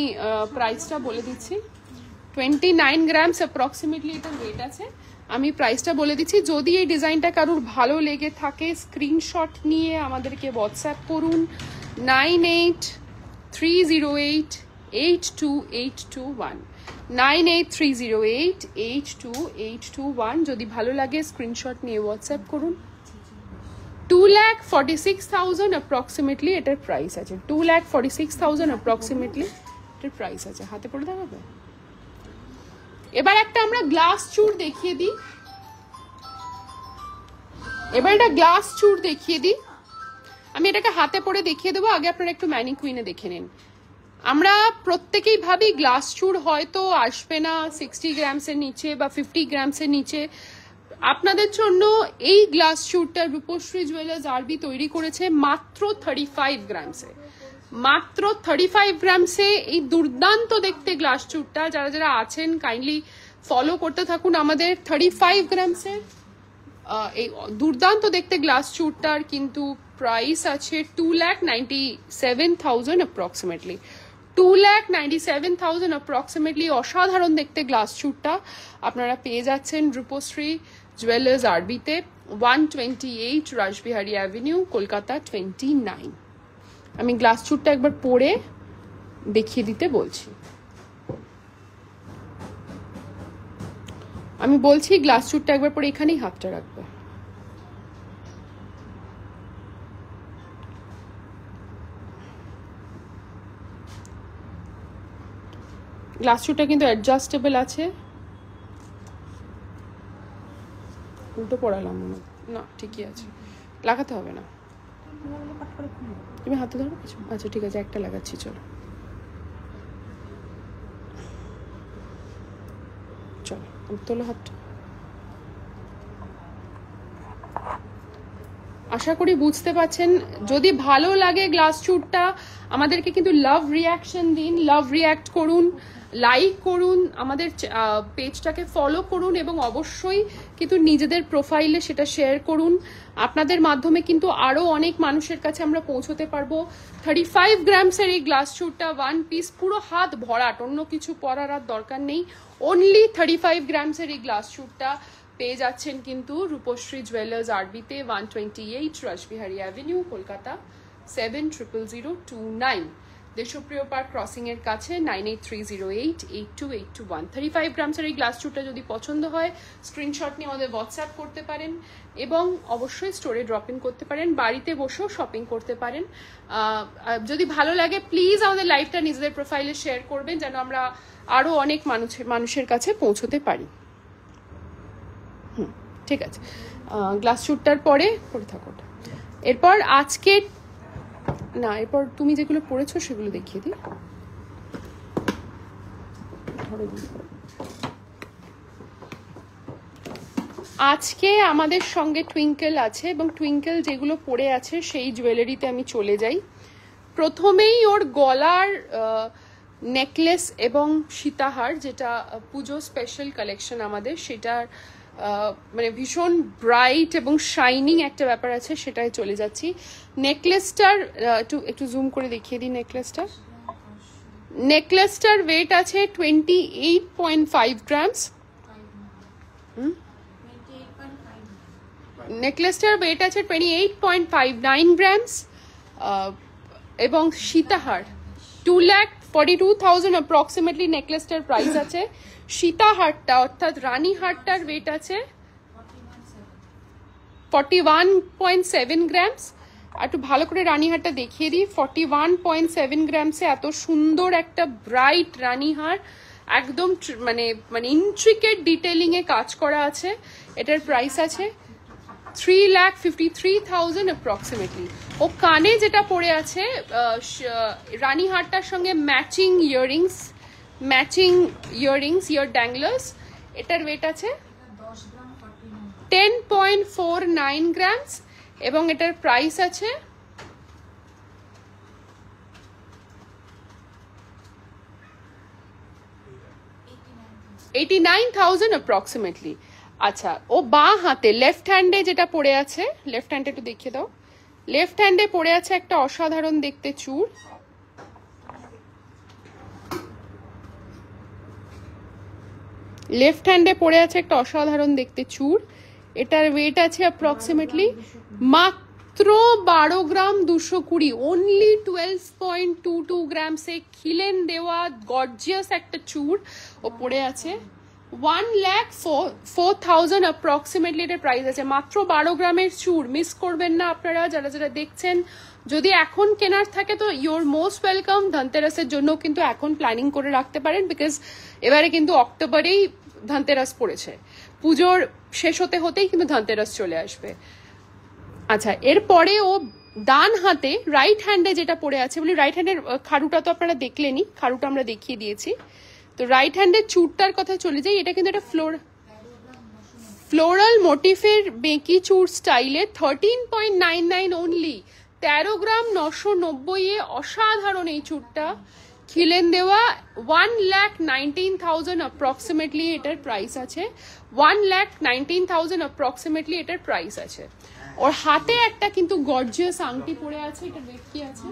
প্রাইসটা বলে দিচ্ছি। 29 গ্রামস অ্যাপ্রক্সিমেটলি এটার ওয়েট আছে। আমি প্রাইসটা বলে দিচ্ছি। যদি এই ডিজাইনটা কারোর ভালো লেগে থাকে স্ক্রিনশট নিয়ে আমাদেরকে হোয়াটসঅ্যাপ করুন 9830882821, 9830882821। যদি ভালো লাগে স্ক্রিনশট নিয়ে হোয়াটসঅ্যাপ করুন। 2,46,000 অ্যাপ্রক্সিমেটলি এটার প্রাইস আছে। 2,46,000 অ্যাপ্রক্সিমেটলি এটার প্রাইস আছে। হাতে পড়ে দেখাবে। এবার একটা আমরা গ্লাস চূড় দেখিয়ে দিই। আমি এটাকে হাতে পরে দেখিয়ে দেবো, আগে আপনারা একটু ম্যানিকুইনে দেখে নিন। আমরা প্রত্যেকেই ভাবি গ্লাস চূড় হয়তো আসবে না 60 গ্রামসের নিচে বা 50 গ্রামসের নিচে। আপনাদের জন্য এই গ্লাস চূড়টা রূপশ্রী জুয়েলার্স আরবি তৈরি করেছে মাত্র 35 গ্রামসে। মাত্র 35 গ্রামসে এই দুর্দান্ত দেখতে গ্লাস চূড়টা, যারা যারা আছেন কাইন্ডলি ফলো করতে থাকুন আমাদের। 35 গ্রামসের এই দুর্দান্ত দেখতে গ্লাস চূড়টার কিন্তু প্রাইস আছে 2,97,000 অ্যাপ্রক্সিমেটলি। 2,97,000 অ্যাপ্রক্সিমেটলি অসাধারণ দেখতে গ্লাস চূড়টা আপনারা পেয়ে যাচ্ছেন রূপশ্রী জুয়েলার্স আরবিতে, 128 রাসবিহারী অ্যাভিনিউ, কলকাতা 29। আমি গ্লাস চূড়টা একবার পরে দেখিয়ে দিতে বলছি। আমি বলছি গ্লাস চূড়টা একবার পরে এখানেই হাতটা রাখবে। গ্লাস চূড়টা কিন্তু অ্যাডজাস্টেবল আছে। উল্টো পড়ালাম না, ঠিকই আছে, লাগাতে হবে না। তুমি হাতে ধরো, আচ্ছা ঠিক আছে, একটা লাগাচ্ছি, চলো চলো তোলো হাতটা। আশা করি বুঝতে পারছেন। যদি ভালো লাগে গ্লাস চুটটা, আমাদেরকে কিন্তু লাভ রিয়াকশন দিন, লাভ রিয়াক্ট করুন, লাইক করুন, আমাদের পেজটাকে ফলো করুন এবং অবশ্যই কিন্তু নিজেদের প্রোফাইলে সেটা শেয়ার করুন। আপনাদের মাধ্যমে কিন্তু আরও অনেক মানুষের কাছে আমরা পৌঁছতে পারবো। 35 গ্রামসের এই গ্লাস চুটটা 1 পিস, পুরো হাত ভরাট, অন্য কিছু পরার আর দরকার নেই। অনলি 35 গ্রামসের এই গ্লাস চুটটা পেয়ে যাচ্ছেন কিন্তু রূপশ্রী জুয়েলার্স আরবিতে, 128 রাসবিহারী অ্যাভিনিউ, কলকাতা 700029, দেশপ্রিয় পার্ক ক্রসিং এর কাছে 9830882821। 35 গ্রামসের এই গ্লাস চুটটা যদি পছন্দ হয়, স্ক্রিনশট নিয়ে আমাদের হোয়াটসঅ্যাপ করতে পারেন এবং অবশ্যই স্টোরে ড্রপ ইন করতে পারেন, বাড়িতে বসেও শপিং করতে পারেন। যদি ভালো লাগে প্লিজ আমাদের লাইভটা নিজেদের প্রোফাইলে শেয়ার করবেন, যেন আমরা আরও অনেক মানুষের কাছে পৌঁছতে পারি। ঠিক আছে, গ্লাস শুটটার পরে থাকো। এরপর আজকে না, এরপর তুমি যেগুলো পড়েছো সেগুলো দেখিয়ে দিই। আজকে আমাদের সঙ্গে টুইঙ্কেল আছে এবং টুইঙ্কেল যেগুলো পড়ে আছে সেই জুয়েলারিতে আমি চলে যাই। প্রথমেই ওর গলার নেকলেস এবং সীতাহার, যেটা পুজো স্পেশাল কালেকশন আমাদের, সেটার মানে ভীষণ ব্রাইট এবং শাইনিং একটা ব্যাপার আছে, সেটাই চলে যাচ্ছি। নেকলেসটার একটু জুম করে দেখিয়ে দিই। নেকলেসটার ওয়েট আছে 28.5 গ্রামস। নেকলেসটার ওয়েট আছে 28.59 গ্রামস এবং সীতাহার 2,42,000 অ্যাপ্রক্সিমেটলি নেকলেসটার প্রাইস আছে। সীতাহারটা অর্থাৎ রানী হারটার ওয়েট আছে 41.7 গ্রামস। একটু ভালো করে রানীহারটা দেখিয়ে দিই। 41.7 গ্রামসে এত সুন্দর একটা ব্রাইট রানীহার, একদম মানে ইন্ট্রিকেট ডিটেলিং এ কাজ করা আছে। এটার প্রাইস আছে 3,53,000 অ্যাপ্রক্সিমেটলি। ও কানে যেটা পরে আছে রানীহারটার সঙ্গে ম্যাচিং ইয়ারিংস, ইয়ার ড্যাংলার্স, এটার ওয়েট আছে 10.49 গ্রামস এবং এটার প্রাইস আছে 89,000 অ্যাপ্রক্সিমেটলি। আচ্ছা, ও বাঁ হাতে লেফট হ্যান্ডে যেটা পড়ে আছে, লেফট হ্যান্ডে একটু দেখিয়ে দাও। লেফট হ্যান্ডে পড়ে আছে একটা অসাধারণ দেখতে চূড়। লেফট হ্যান্ডে পড়ে আছে একটা অসাধারণ দেখতে চূড়। এটার ওয়েট আছে অ্যাপ্রক্সিমেটলি মাত্র 12 গ্রাম 220, অনলি 12.22 গ্রামসে খিলেন দেওয়া গর্জিয়াস একটা চূড় ও পড়ে আছে। 1,04,000 অ্যাপ্রক্সিমেটলি এটার প্রাইস আছে। মাত্র 12 গ্রামের চূড় মিস করবেন না আপনারা যারা যারা দেখছেন। যদি এখন কেনার থাকে তো ইউর মোস্ট ওয়েলকাম। ধনতেরাসের জন্য কিন্তু এখন প্ল্যানিং করে রাখতে পারেন, বিকজ এবারে কিন্তু অক্টোবরেই ধনতেরাস পড়েছে, পুজোর শেষ হতেই কিন্তু ধনতেরাস চলে আসবে। আচ্ছা, এরপরে ও ডান হাতে রাইট হ্যান্ডে যেটা পড়ে আছে, বলি রাইট হ্যান্ডের খাড়ুটা তো আপনারা দেখলেনই, খাড়ুটা আমরা দেখিয়ে দিয়েছি। তো রাইট হ্যান্ডের চূড়টার কথা চলে যাই। এটা কিন্তু একটা ফ্লোরাল মোটিফের বেঁকি চূড় স্টাইলে 13.99 অনলি, 13 গ্রাম 990 এ অসাধারণ এই চূড়টা খিলেন দেওয়া। 1,19,000 অ্যাপ্রক্সিমেটলি এটার প্রাইস আছে। 1,19,000 অ্যাপ্রক্সিমেটলি এটার প্রাইস আছে। ওর হাতে একটা কিন্তু গর্জিয়াস আংটি পরে আছে, এটা ওয়েট কি আছে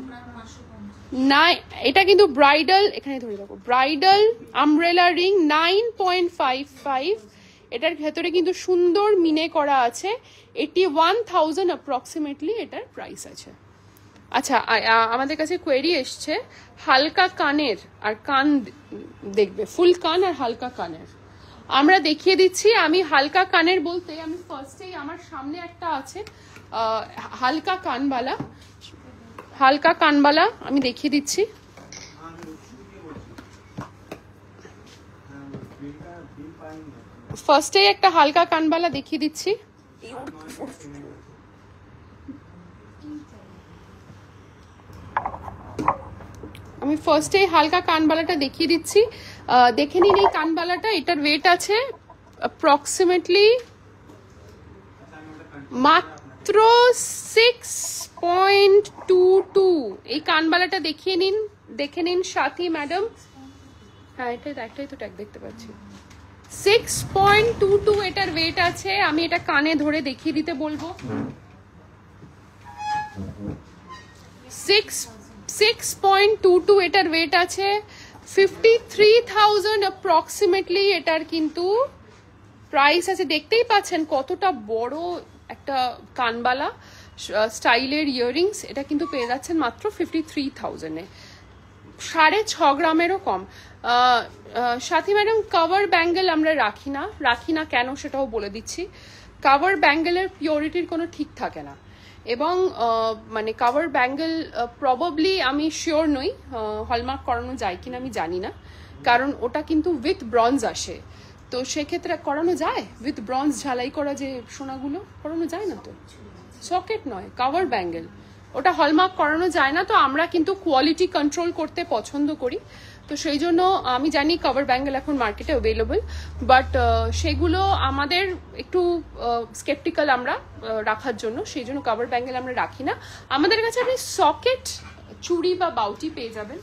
না, এটা কিন্তু ব্রাইডাল, এখানে ধরে রাখো, ব্রাইডাল আমব্রেলা রিং 9.55। এটার ভেতরে কিন্তু সুন্দর মিনে করা আছে। 81,000 অ্যাপ্রক্সিমেটলি এটার প্রাইস আছে। আচ্ছা, আমাদের কাছে কোয়েরি এসছে হালকা কানের আর কান দেখবে, ফুল কান আর হালকা কানের। আমরা দেখিয়ে দিচ্ছি। আমি হালকা কানের বলতে আমি ফার্স্টেই আমার সামনে একটা আছে হালকা কানবালা আমি দেখিয়ে দিচ্ছি। ফার্স্টেই একটা হালকা কানবালা দেখিয়ে দিচ্ছি। আমি ফার্স্টে হালকা কানবালাটা দেখিয়ে দিচ্ছি, দেখে নিন এই কানবালাটা। এটার ওয়েট আছে অ্যাপ্রক্সিমেটলি মাত্র 6.22। এই কানবালাটা দেখিয়ে নিন, দেখে নিন সাথী ম্যাডাম। হ্যাঁ একটাই তো ট্যাগ দেখতে পাচ্ছি। 6.22 এটার ওয়েট আছে। আমি এটা কানে ধরে দেখিয়ে দিতে বলবো। 6.22 এটার ওয়েট আছে। 53,000 অ্যাপ্রক্সিমেটলি এটার কিন্তু প্রাইস আছে। দেখতেই পাচ্ছেন কতটা বড় একটা কানবালা স্টাইলের ইয়াররিংস। এটা কিন্তু পেয়ে যাচ্ছেন মাত্র 53,000-এ, 6.5 গ্রামেরও কম। সাথী ম্যাডাম, কাভার ব্যাঙ্গেল আমরা রাখি না কেন সেটাও বলে দিচ্ছি। কাভার ব্যাঙ্গেলের পিওরিটির কোনো ঠিক থাকে না, এবং মানে কাভার ব্যাঙ্গেল প্রবাবলি আমি শিওর নই হলমার্ক করানো যায় কিনা আমি জানি না, কারণ ওটা কিন্তু উইথ ব্রঞ্জ আসে। তো সেক্ষেত্রে করানো যায় উইথ ব্রঞ্জ ঝালাই করা যে সোনাগুলো করানো যায় না, তো সকেট নয় কাভার ব্যাঙ্গেল, ওটা হলমার্ক করানো যায় না। তো আমরা কিন্তু কোয়ালিটি কন্ট্রোল করতে পছন্দ করি, তো সেই জন্য আমি জানি কাভার ব্যাঙ্গেল এখন মার্কেটে অ্যাভেলেবল, বাট সেগুলো আমাদের একটু স্কেপটিক্যাল আমরা রাখার জন্য, সেই জন্য কাভার ব্যাঙ্গেল আমরা রাখি না। আমাদের কাছে আপনি সকেট চুড়ি বা বাউটি পেয়ে যাবেন,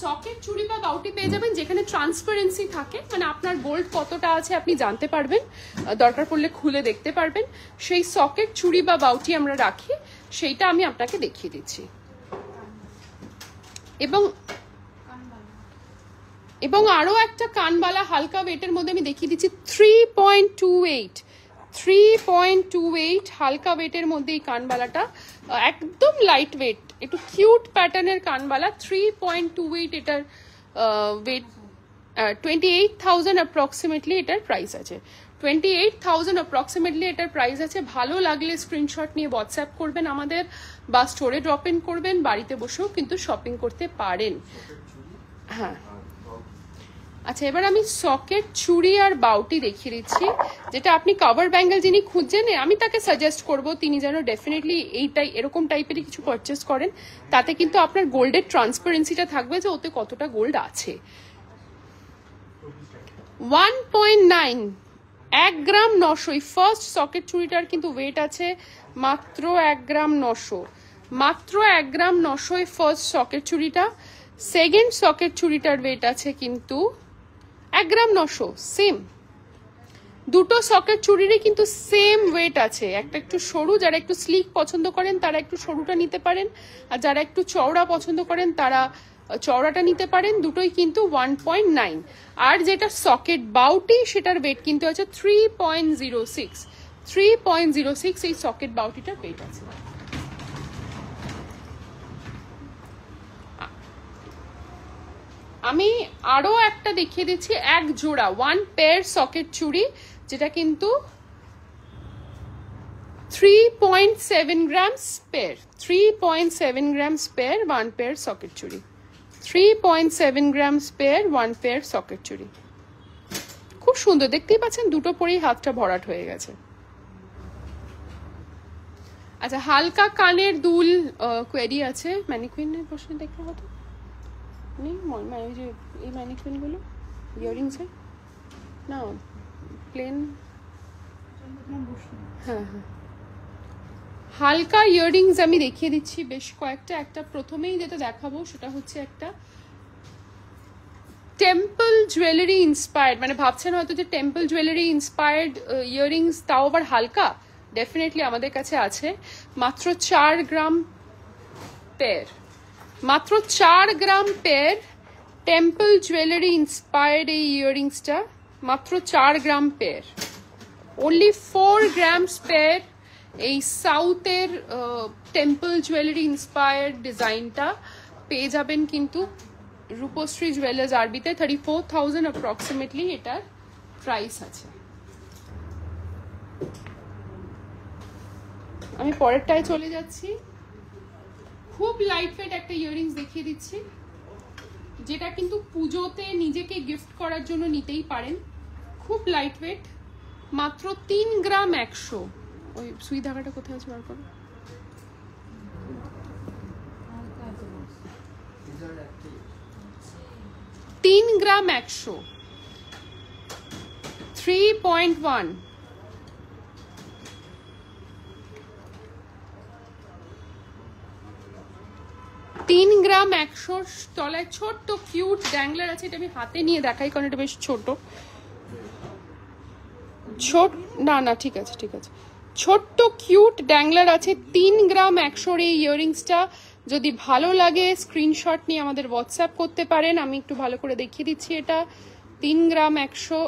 সকেট চুড়ি বা বাউটি পেয়ে যাবেন যেখানে ট্রান্সপারেন্সি থাকে, মানে আপনার গোল্ড কতটা আছে আপনি জানতে পারবেন, দরকার পড়লে খুলে দেখতে পারবেন। সেই সকেট চুড়ি বা বাউটি আমরা রাখি, সেইটা আমি আপনাকে দেখিয়ে দিচ্ছি। এবং আরো একটা কানবালা হালকা ওয়েটের মধ্যে আমি দেখিয়ে দিচ্ছি। 3.28 হালকা ওয়েটের মধ্যে এই কানবালাটা, একদম লাইট ওয়েট, একটু কিউট প্যাটার্নের কানবালা। 3.28 এটার ওয়েট, 28,000 অ্যাপ্রক্সিমেটলি এটার প্রাইস আছে। 28,000 অ্যাপ্রক্সিমেটলি এটার প্রাইস আছে। ভালো লাগলে স্ক্রিনশট নিয়ে হোয়াটসঅ্যাপ করবেন আমাদের, বা স্টোরে ড্রপ ইন করবেন, বাড়িতে বসেও কিন্তু শপিং করতে পারেন। হ্যাঁ আচ্ছা, এবার আমি সকেট চুড়ি আর বাউটি দেখিয়ে দিচ্ছি। যেটা আপনি কাভার ব্যাঙ্গেল যিনি খুঁজছেন, আমি তাকে সাজেস্ট করব তিনি যেন ডেফিনেটলি এরকম টাইপেরই কিছু পারচেস করেন, তাতে কিন্তু আপনার গোল্ডের ট্রান্সপারেন্সিটা থাকবে যে ওতে কতটা গোল্ড আছে। 1.9, 1 গ্রাম 900। এই ফার্স্ট সকেট চুড়িটার কিন্তু ওয়েট আছে মাত্র 1 গ্রাম 900, মাত্র 1 গ্রাম 900 এই ফার্স্ট সকেট চুড়িটা। সেকেন্ড সকেট চুড়িটার ওয়েট আছে কিন্তু 1 গ্রাম 900। সেম দুটো সকেট চুড়িরই কিন্তু সেম ওয়েট আছে। একটা একটু সরু, যারা একটু স্লিক পছন্দ করেন তারা একটু সরুটা নিতে পারেন, আর যারা একটু চওড়া পছন্দ করেন তারা চওড়াটা নিতে পারেন। দুটোই কিন্তু 1.9। আর যেটা সকেট বাউটি সেটার ওয়েট কিন্তু আছে 3.06। এই সকেট বাউটিটার ওয়েট আছে। আমি আরো একটা দেখিয়ে দিচ্ছি, এক জোড়া 1 পেয়ার সকেট চুড়ি, যেটা কিন্তু 3.7 grams pair, 3.7 grams pair 1 pair socket চুড়ি, 3.7 গ্রামস পেয়ার 1 পেয়ার সকেট চুড়ি। খুব সুন্দর, দেখতেই পাচ্ছেন দুটো পরেই হাতটা ভরাট হয়ে গেছে। আচ্ছা, হালকা কানের দুল কোয়েরি আছে, ম্যানিকুইনের বসে দেখতে হতো নেই, যে এই ম্যানিকুইনগুলো ইয়াররিংসের না প্লেন। হ্যাঁ, হালকা ইয়াররিংস আমি দেখিয়ে দিচ্ছি বেশ কয়েকটা। একটা প্রথমেই যেটা দেখাবো সেটা হচ্ছে একটা টেম্পল জুয়েলারি ইন্সপায়ার্ড, মানে ভাবছেন হয়তো যে টেম্পল জুয়েলারি ইন্সপায়ার্ড ইয়াররিংস, তাও আবার হালকা। ডেফিনেটলি আমাদের কাছে আছে, মাত্র 4 গ্রাম পেয়ার, মাত্র 4 গ্রাম পেয়ার টেম্পল জুয়েলারি ইন্সপায়ার্ড এই ইয়াররিংসটা, মাত্র 4 গ্রাম পেয়ার, only 4 grams পেয়ার। এই সাউথের টেম্পল জুয়েলারি ইন্সপায়ার্ড ডিজাইনটা পেয়ে যাবেন কিন্তু রূপশ্রী জুয়েলার্স আরবিতে। 34,000 অ্যাপ্রক্সিমেটলি এটার প্রাইস আছে। আমি পরেরটায় চলে যাচ্ছি। খুব লাইট ওয়েট একটা ইয়াররিংস দেখিয়ে দিচ্ছি, যেটা কিন্তু পুজোতে নিজেকে গিফট করার জন্য নিতেই পারেন। খুব লাইট ওয়েট, মাত্র 3 গ্রাম 100। ওই সুই ধাগাটা কোথায় আছে বার করো। 3 গ্রাম 100, 3.1। 3 গ্রাম 100 তলায় ছোট্ট কিউট ড্যাংলার আছে। এটা আমি হাতে নিয়ে দেখাই কারণ এটা বেশ ছোট। না না ঠিক আছে ঠিক আছে, ছোট্ট কিউট ড্যাংলার আছে। 3 গ্রাম 100 এই ইয়াররিংসটা যদি ভালো লাগে স্ক্রিনশট নিয়ে আমাদের হোয়াটসঅ্যাপ করতে পারেন। আমি একটু ভালো করে দেখিয়ে দিচ্ছি। এটা 3 গ্রাম 100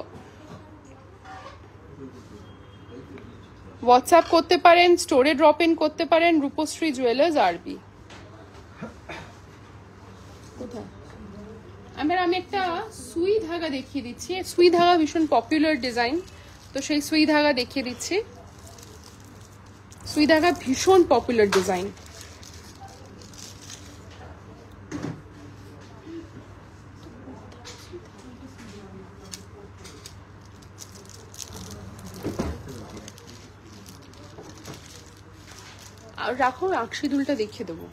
হোয়াটসঅ্যাপ করতে পারেন, স্টোরে ড্রপ ইন করতে পারেন। রূপশ্রী জুয়েলার্স আরবি। কোথায় আমি একটা সুই ধাগা দেখিয়ে দিচ্ছি। সুই ধাগা ভীষণ পপুলার ডিজাইন, তো সেই সুই ধাগা দেখিয়ে দিচ্ছি। সুই ধাগা ভীষণ পপুলার ডিজাইন। আর রাখো, আঁকশি দুলটা দেখিয়ে দেবো।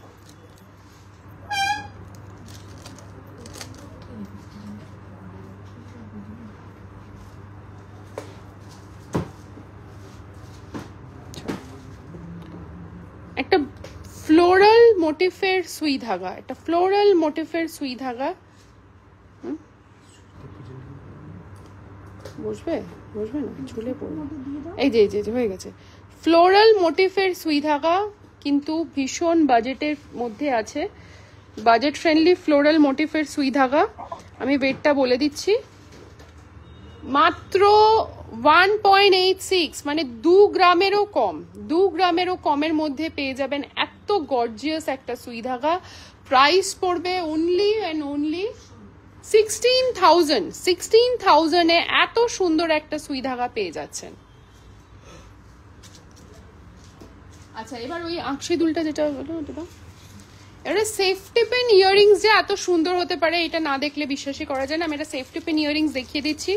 একটা ফ্লোরাল মোটিফের সুই ধাগা, একটা ফ্লোরাল মোটিফের সুই ধাগা। বসবে বসবে না, ঝুলে পড়বে। এই যে হয়ে গেছে। ফ্লোরাল মোটিফের সুই ধাগা, কিন্তু ভীষণ বাজেটের মধ্যে আছে। বাজেট ফ্রেন্ডলি ফ্লোরাল মোটিফের সুই ধাগা। আমি ওয়েটটা বলে দিচ্ছি, মাত্র 1.86, মানে 2 গ্রামেরও কম। 2 গ্রামেরও কমের মধ্যে পেয়ে যাবেন এত গর্জিয়াস একটা সুই ধাগা। প্রাইস পড়বে অনলি অ্যান্ড অনলি 16,000। 16,000-এ এত সুন্দর একটা সুই ধাগা পেয়ে যাচ্ছেন। আচ্ছা, এবার ওই আঁকশি দুলটা যেটা হলো ওটা, এটা সেফটি পেন ইয়াররিংস যে এত সুন্দর হতে পারে এটা না দেখলে বিশ্বাসই করা যায় না। আমি একটা সেফটি পেন ইয়াররিংস দেখিয়ে দিচ্ছি,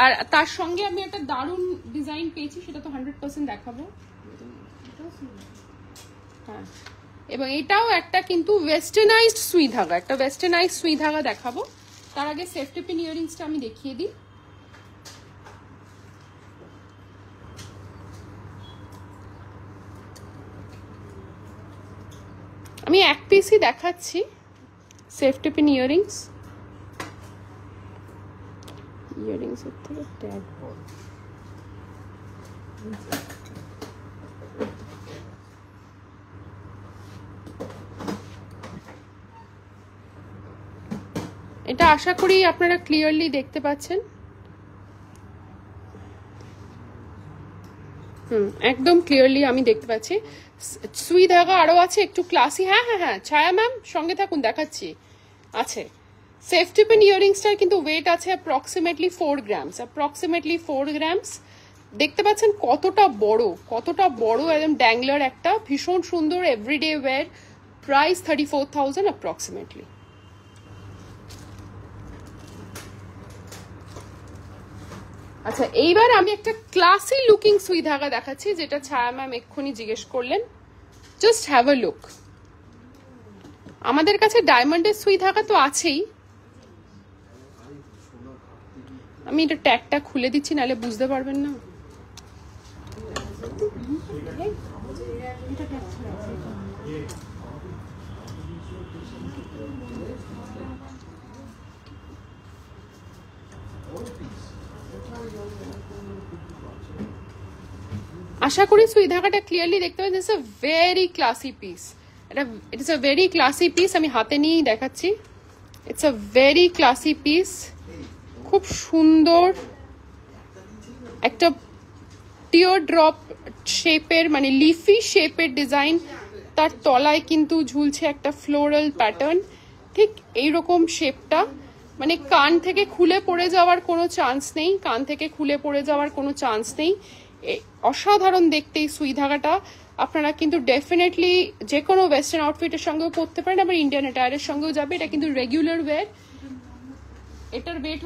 আর তার সঙ্গে আমি একটা দারুণ ডিজাইন পেয়েছি, সেটা তো 100% দেখাবো। হ্যাঁ, এবং এটাও একটা কিন্তু ওয়েস্টার্নাইজড সুই ধাগা, একটা ওয়েস্টার্নাইজড সুই ধাগা দেখাবো। তার আগে সেফটি পিন ইয়াররিংসটা আমি দেখিয়ে দিই। আমি এক পিসই দেখাচ্ছি সেফটি পিন ইয়াররিংস। ইয়াররিংস এর থেকে ট্যাগ বড়। এটা আশা করি আপনারা ক্লিয়ারলি দেখতে পাচ্ছেন। একদম ক্লিয়ারলি আমি দেখতে পাচ্ছি। সুই ধাগা আরো আছে একটু ক্লাসি। হ্যাঁ, ছায়া ম্যাম সঙ্গে থাকুন, দেখাচ্ছি। আছে সেফটি পিন ইয়াররিংসটার কিন্তু ওয়েট আছে অ্যাপ্রক্সিমেটলি 4 গ্রামস। Approximately 4 grams. দেখতে পাচ্ছেন কতটা বড় একদম ড্যাংলার একটা ভীষণ সুন্দর এভরিডে ওয়্যার। Price 34,000 approximately. আচ্ছা, এইবার আমি একটা ক্লাসি লুকিং সুই ধাগা দেখাচ্ছি, যেটা ছায়া ম্যাম এক্ষুনি জিজ্ঞেস করলেন। Just have a look. আমাদের কাছে ডায়মন্ডের সুই ধাগা তো আছেই। আমি এটা ট্যাগটা খুলে দিচ্ছি, নাহলে বুঝতে পারবেন না। আশা করি সুই ধাগাটা ক্লিয়ারলি দেখতে পাচ্ছেন। It's a very classy piece. It's a very classy piece. আমি হাতে নিয়েই দেখাচ্ছি। It's a very classy piece. খুব সুন্দর একটা টিয়ার ড্রপ শেপের, মানে লিফি শেপের ডিজাইন। তার তলায় কিন্তু ঝুলছে একটা ফ্লোরাল প্যাটার্ন, ঠিক এইরকম শেপটা। মানে কান থেকে খুলে পড়ে যাওয়ার কোনো চান্স নেই, কান থেকে খুলে পড়ে যাওয়ার কোনো চান্স নেই। অসাধারণ দেখতে এই সুই ধাগাটা। আপনারা কিন্তু ডেফিনেটলি যে কোনো ওয়েস্টার্ন আউটফিটের সঙ্গেও পরতে পারেন, আবার ইন্ডিয়ান অ্যাটায়ারের সঙ্গেও যাবে। এটা কিন্তু রেগুলার ওয়্যার। এটার ওয়েট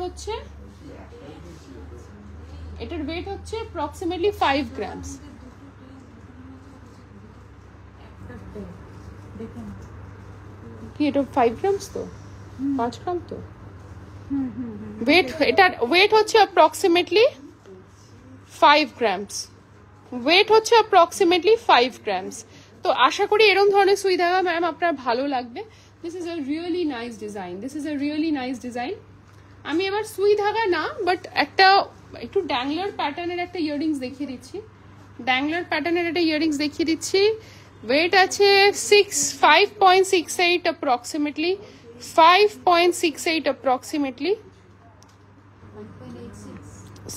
হচ্ছে অ্যাপ্রক্সিমেটলি 5 গ্রামস। কি এটা 5 গ্রামস? তো 5 গ্রাম তো ওয়েট, এটা ওয়েট হচ্ছে অ্যাপ্রক্সিমেটলি 5 গ্রামস, ওয়েট হচ্ছে অ্যাপ্রক্সিমেটলি 5 গ্রামস। তো আশা করি এরকম ধরনের সুই ধাগা ম্যাম আপনার ভালো লাগবে। This is a really nice design, this is a really nice design. আমি এবার সুই ধাগা না, বাট একটা একটু ড্যাংলার প্যাটার্নের একটা ইয়াররিংস দেখিয়ে দিচ্ছি। ড্যাংলার প্যাটার্নের একটা ইয়াররিংস দেখিয়ে দিচ্ছি। ওয়েট আছে 5.68 অ্যাপ্রক্সিমেটলি, 5.68 অ্যাপ্রক্সিমেটলি,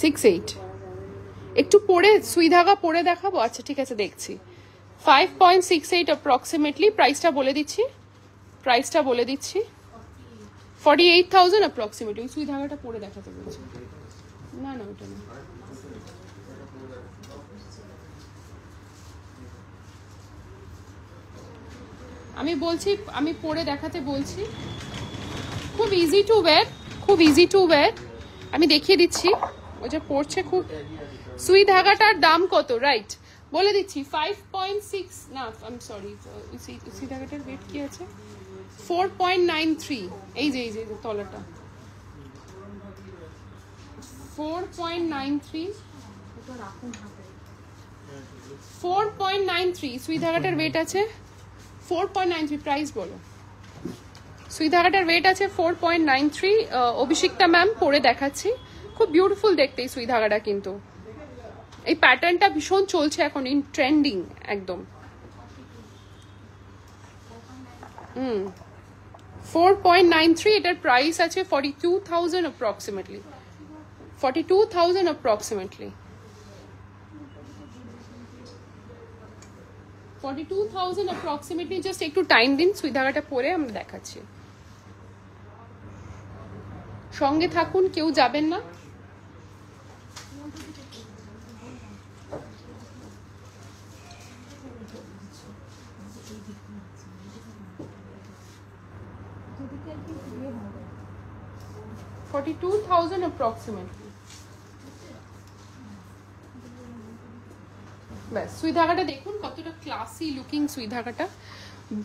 68। একটু পরে সুই ধাগা পরে দেখাবো? আচ্ছা ঠিক আছে, দেখছি। 5.68 অ্যাপ্রক্সিমেটলি। প্রাইসটা বলে দিচ্ছি, প্রাইসটা বলে দিচ্ছি, 48,000 অ্যাপ্রক্সিমেটলি। ওই সুই ধাগাটা পরে দেখাতে বলছি। না না ওটা না, আমি বলছি, আমি পরে দেখাতে বলছি। খুব ইজি টু ওয়্যার, খুব ইজি টু ওয়্যার। আমি দেখিয়ে দিচ্ছি, ওই যে পড়ছে খুব। সুই ধাগাটার দাম কত, রাইট বলে দিচ্ছি। 5.6 না, আই এম সরি, সুই ধাগাটার ওয়েট কি আছে? 4.93। এই যে তলাটা 4.93, 4.93 সুই ধাগাটার ওয়েট আছে। 4.93 প্রাইস বলো। সুই ধাগাটার ওয়েট আছে 4.93। অভিষিক্তা ম্যাম পরে দেখাচ্ছি। খুব বিউটিফুল দেখতে এই সুই ধাগাটা, কিন্তু এই প্যাটার্নটা ভীষণ চলছে এখন, ইন ট্রেন্ডিং একদম। 4.93, এটার প্রাইস আছে 42,000 অ্যাপ্রক্সিমেটলি, 42,000 অ্যাপ্রক্সিমেটলি, 42,000 অ্যাপ্রক্সিমেটলি। জাস্ট একটু টাইম দিন, সুই ধাগাটা পরে আমরা দেখাচ্ছি। সঙ্গে থাকুন, কেউ যাবেন না। $42,000 approximately। ব্যাস, সুই ধাগাটা দেখুন কতটা ক্লাসি লুকিং। সুই ধাগাটা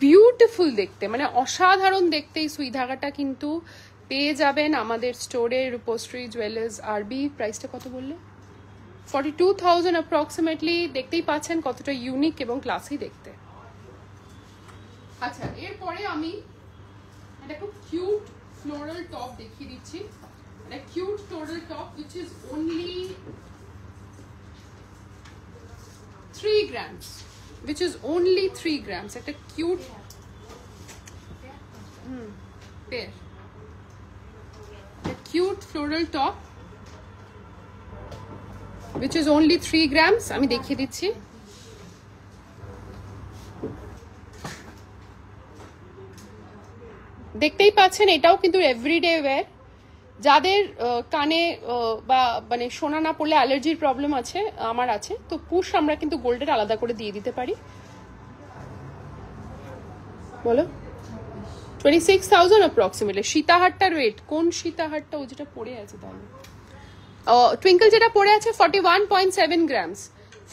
বিউটিফুল দেখতে, মানে অসাধারণ দেখতে এই সুই ধাগাটা কিন্তু পেয়ে যাবেন আমাদের স্টোরে, রূপশ্রী জুয়েলার্স আরবি। প্রাইসটা কত বললে? 42,000 অ্যাপ্রক্সিমেটলি। দেখতেই পাচ্ছেন কতটা ইউনিক এবং ক্লাসি দেখতে। আচ্ছা, এরপরে আমি একটা খুব কিউট ফ্লোরাল টপ দেখিয়ে দিচ্ছি। একটা cute floral top which is only 3 grams, which is only 3 grams। একটা cute pair, cute floral top which is only 3 grams। আমি দেখিয়ে দিচ্ছি। দেখতেই পাচ্ছেন, এটাও কিন্তু এভরিডে ওয়্যার। যাদের কানে বা মানে শোনা না পড়লে অ্যালার্জির প্রবলেম আছে, আমার আছে, তো পুশ আমরা কিন্তু গোল্ডের আলাদা করে দিয়ে দিতে পারি। বলো 26,000 অ্যাপ্রক্সিমেটলি। সীতাহারটার ওয়েট, কোন সীতাহারটা? ও যেটা পড়ে আছে, তাহলে টুইঙ্কল যেটা পড়ে আছে 41.7 গ্রামস,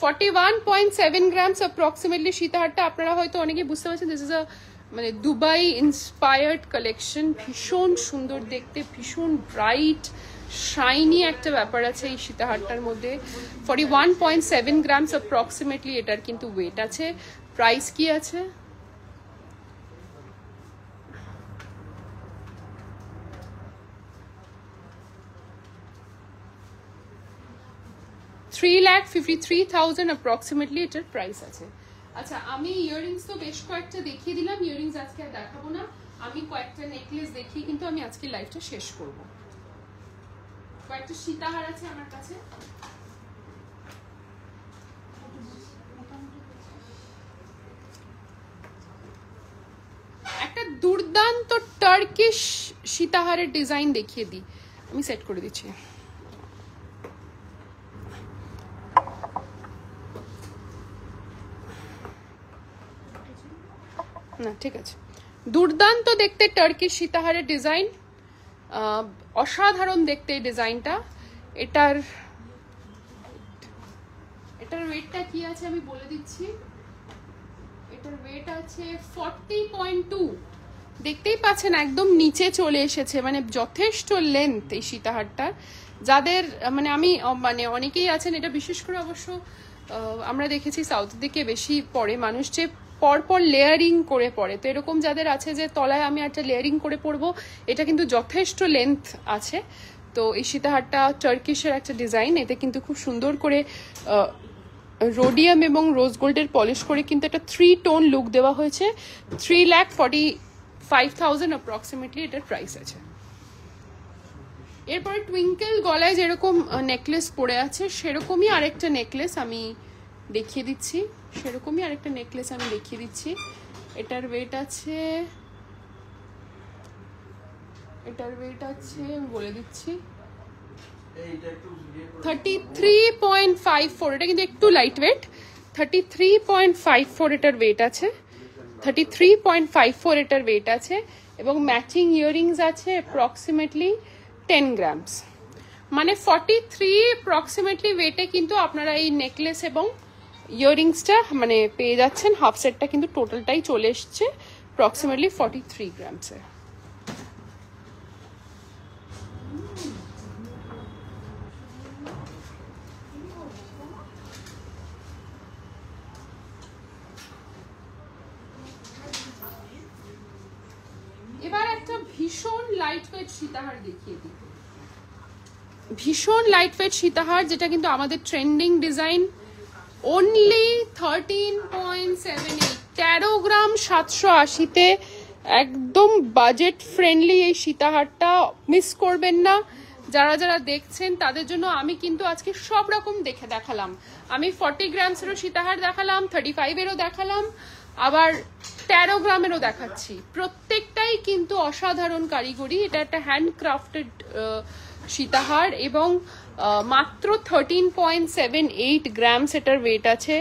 41.7 গ্রামস অ্যাপ্রক্সিমেটলি সীতাহারটা। আপনারা হয়তো অনেকে বুঝতে পারছেন, দিস ইজ আ মানে দুবাই ইন্সপায়ার্ড কালেকশন। ভীষণ সুন্দর দেখতে, ভীষণ ব্রাইট শাইনি একটা ব্যাপার আছে এই সীতাহারটার মধ্যে। 41.7 গ্রামস অ্যাপ্রক্সিমেটলি এটার কিন্তু ওয়েট আছে। প্রাইস কি আছে? $3,53,000 অ্যাপ্রক্সিমেটলি এটার প্রাইস আছে। আচ্ছা, আমি ইয়াররিংস তো বেশ কয়েকটা দেখিয়ে দিলাম, ইয়াররিংস আজকে আর দেখাবো না। আমি কয়েকটা নেকলেস দেখিয়ে কিন্তু আমি আজকে লাইভটা শেষ করব। কয়েকটা সীতাহার আছে আমার কাছে। একটা দুর্দান্ত টার্কিশ সীতাহারের ডিজাইন দেখিয়ে দিই, আমি সেট করে দিচ্ছি। না ঠিক আছে, দুর্দান্ত দেখতে টার্কিশ সীতাহারের ডিজাইন, অসাধারণ দেখতে এই ডিজাইনটা। এটার ওয়েটটা কি আছে আমি বলে দিচ্ছি। এটার ওয়েট আছে 40.2। দেখতেই পাচ্ছেন একদম নিচে চলে এসেছে, মানে যথেষ্ট লেন্থ এই সীতাহারটার। যাদের মানে অনেকেই আছেন, এটা বিশেষ করে অবশ্য আমরা দেখেছি সাউথের দিকে বেশি পরে মানুষ, যে পরপর লেয়ারিং করে পরে। তো এরকম যাদের আছে যে তলায় আমি একটা লেয়ারিং করে পরবো, এটা কিন্তু যথেষ্ট লেন্থ আছে। তো এই সীতাহারটা টার্কিশের একটা ডিজাইন, এতে কিন্তু খুব সুন্দর করে রোডিয়াম এবং রোজ গোল্ডের পলিশ করে কিন্তু একটা 3 টোন লুক দেওয়া হয়েছে। 3,45,000 অ্যাপ্রক্সিমেটলি এটার প্রাইস আছে। এরপরে টুইঙ্কেল গলায় যেরকম নেকলেস পরে আছে সেরকমই আরেকটা নেকলেস আমি দেখিয়ে দিচ্ছি, এটার ওয়েট আছে আমি বলে দিচ্ছি 33.54। এটা কিন্তু একটু লাইট ওয়েট, 33.54 এটার ওয়েট আছে, 33.54 এটার ওয়েট আছে। এবং ম্যাচিং ইয়াররিংস আছে অ্যাপ্রক্সিমেটলি 10 গ্রামস, মানে 43 অ্যাপ্রক্সিমেটলি ওয়েটে কিন্তু আপনারা এই নেকলেস এবং ইয়াররিংসটা মানে পেয়ে যাচ্ছেন। হাফ সেটটা কিন্তু টোটালটাই চলে এসছে অ্যাপ্রক্সিমেটলি 43 গ্রামসে। এবার একটা ভীষণ লাইট ওয়েট সীতাহার দেখিয়ে দিই, ভীষণ লাইট ওয়েট সীতাহার, যেটা কিন্তু আমাদের ট্রেন্ডিং ডিজাইন। অনলি 13.78, 13 গ্রাম 780-তে একদম বাজেট ফ্রেন্ডলি এই সীতাহারটা মিস করবেন না। যারা যারা দেখছেন তাদের জন্য আমি কিন্তু আজকে সব রকম দেখালাম। আমি 40 গ্রামসেরও সীতাহার দেখালাম, 35-এরও দেখালাম, আবার 13 গ্রামেরও দেখাচ্ছি। প্রত্যেকটাই কিন্তু অসাধারণ কারিগরি। এটা একটা হ্যান্ডক্রাফটেড সীতাহার এবং মাত্র 13.78 গ্রামস এটার ওয়েট আছে।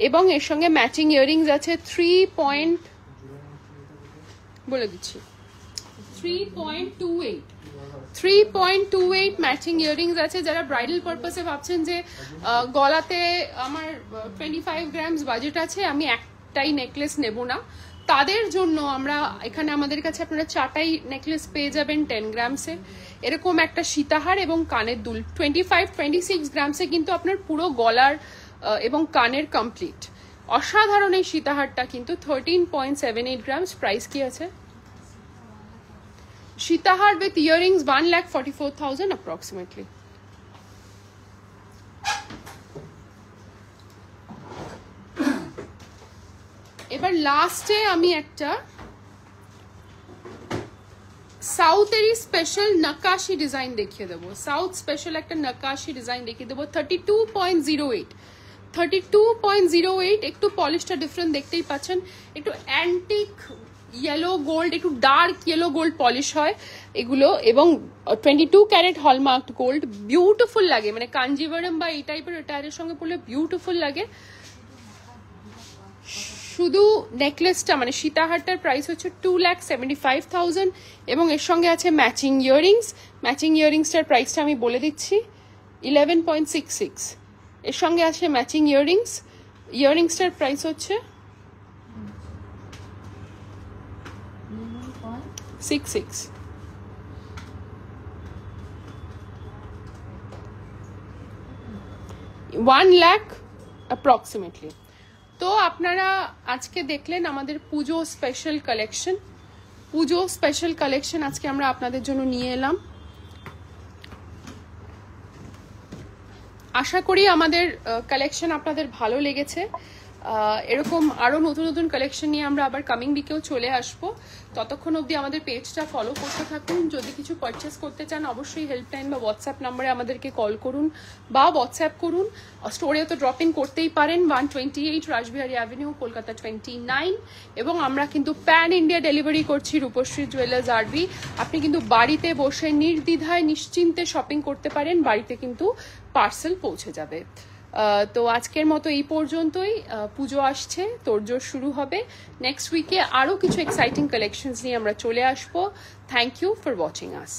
এবং এর সঙ্গে ম্যাচিং ইয়াররিংস আছে 3.28 ম্যাচিং ইয়াররিংস আছে। যারা ব্রাইডাল পারপাসে ভাবছেন যে গলাতে আমার 25 গ্রামস বাজেট আছে, আমি একটাই নেকলেস নেব না, তাদের জন্য আমরা এখানে আমাদের কাছে আপনারা 4টাই নেকলেস পেয়ে যাবেন 10 গ্রামসে। এরকম একটা সীতাহার এবং কানের দুল 25-26 গ্রামসে কিন্তু আপনার পুরো গলার এবং কানের কমপ্লিট। অসাধারণ এই সীতাহারটা কিন্তু 13.78 গ্রামস। প্রাইস কি আছে? সীতাহার উইথ ইয়াররিংস 1,44,000 অ্যাপ্রক্সিমেটলি। এবার লাস্টে আমি একটা সাউথেরই স্পেশাল নকাশি ডিজাইন দেখিয়ে দেবো, সাউথ স্পেশাল একটা নকাশি ডিজাইন দেখিয়ে দেবো। 32.08, একটু পলিশটা ডিফারেন্ট দেখতেই পাচ্ছেন, একটু অ্যান্টিক ইয়েলো গোল্ড, একটু ডার্ক ইয়েলো গোল্ড পলিশ হয় এগুলো, এবং 22 ক্যারেট হলমার্ক গোল্ড। বিউটিফুল লাগে, মানে কাঞ্জিভারম বা এই টাইপের অ্যাটায়ারের সঙ্গে পড়লে বিউটিফুল লাগে। শুধু নেকলেসটা মানে সীতাহারটার প্রাইস হচ্ছে 2,75,000 এবং এর সঙ্গে আছে ম্যাচিং ইয়াররিংস। ম্যাচিং ইয়াররিংসটার প্রাইসটা আমি বলে দিচ্ছি 11.66। এর সঙ্গে আছে ম্যাচিং ইয়াররিংস, ইয়াররিংসটার প্রাইস হচ্ছে 66। $1,00,000 অ্যাপ্রক্সিমেটলি। তো আপনারা আজকে দেখলেন আমাদের পুজো স্পেশাল কালেকশন আজকে আমরা আপনাদের জন্য নিয়ে এলাম। আশা করি আমাদের কালেকশন আপনাদের ভালো লেগেছে। এরকম আরো নতুন নতুন কালেকশন নিয়ে আমরা আবার কামিং উইকেও চলে আসবো। ততক্ষণ অবধি আমাদের পেজটা ফলো করতে থাকুন। যদি কিছু পারচেস করতে চান অবশ্যই হেল্পলাইন বা হোয়াটসঅ্যাপ নাম্বারে আমাদেরকে কল করুন বা হোয়াটসঅ্যাপ করুন। স্টোরেও তো ড্রপ ইন করতেই পারেন, 128 রাসবিহারী অ্যাভিনিউ, কলকাতা 29। এবং আমরা কিন্তু প্যান ইন্ডিয়া ডেলিভারি করছি রূপশ্রী জুয়েলার্স আরবি। আপনি কিন্তু বাড়িতে বসে নির্দ্বিধায় নিশ্চিন্তে শপিং করতে পারেন, বাড়িতে কিন্তু পার্সেল পৌঁছে যাবে। তো আজকের মতো এই পর্যন্তই। পুজো আসছে, তোড়জোড় শুরু হবে। নেক্সট উইকে আরও কিছু এক্সাইটিং কালেকশনস নিয়ে আমরা চলে আসবো। Thank you for watching us.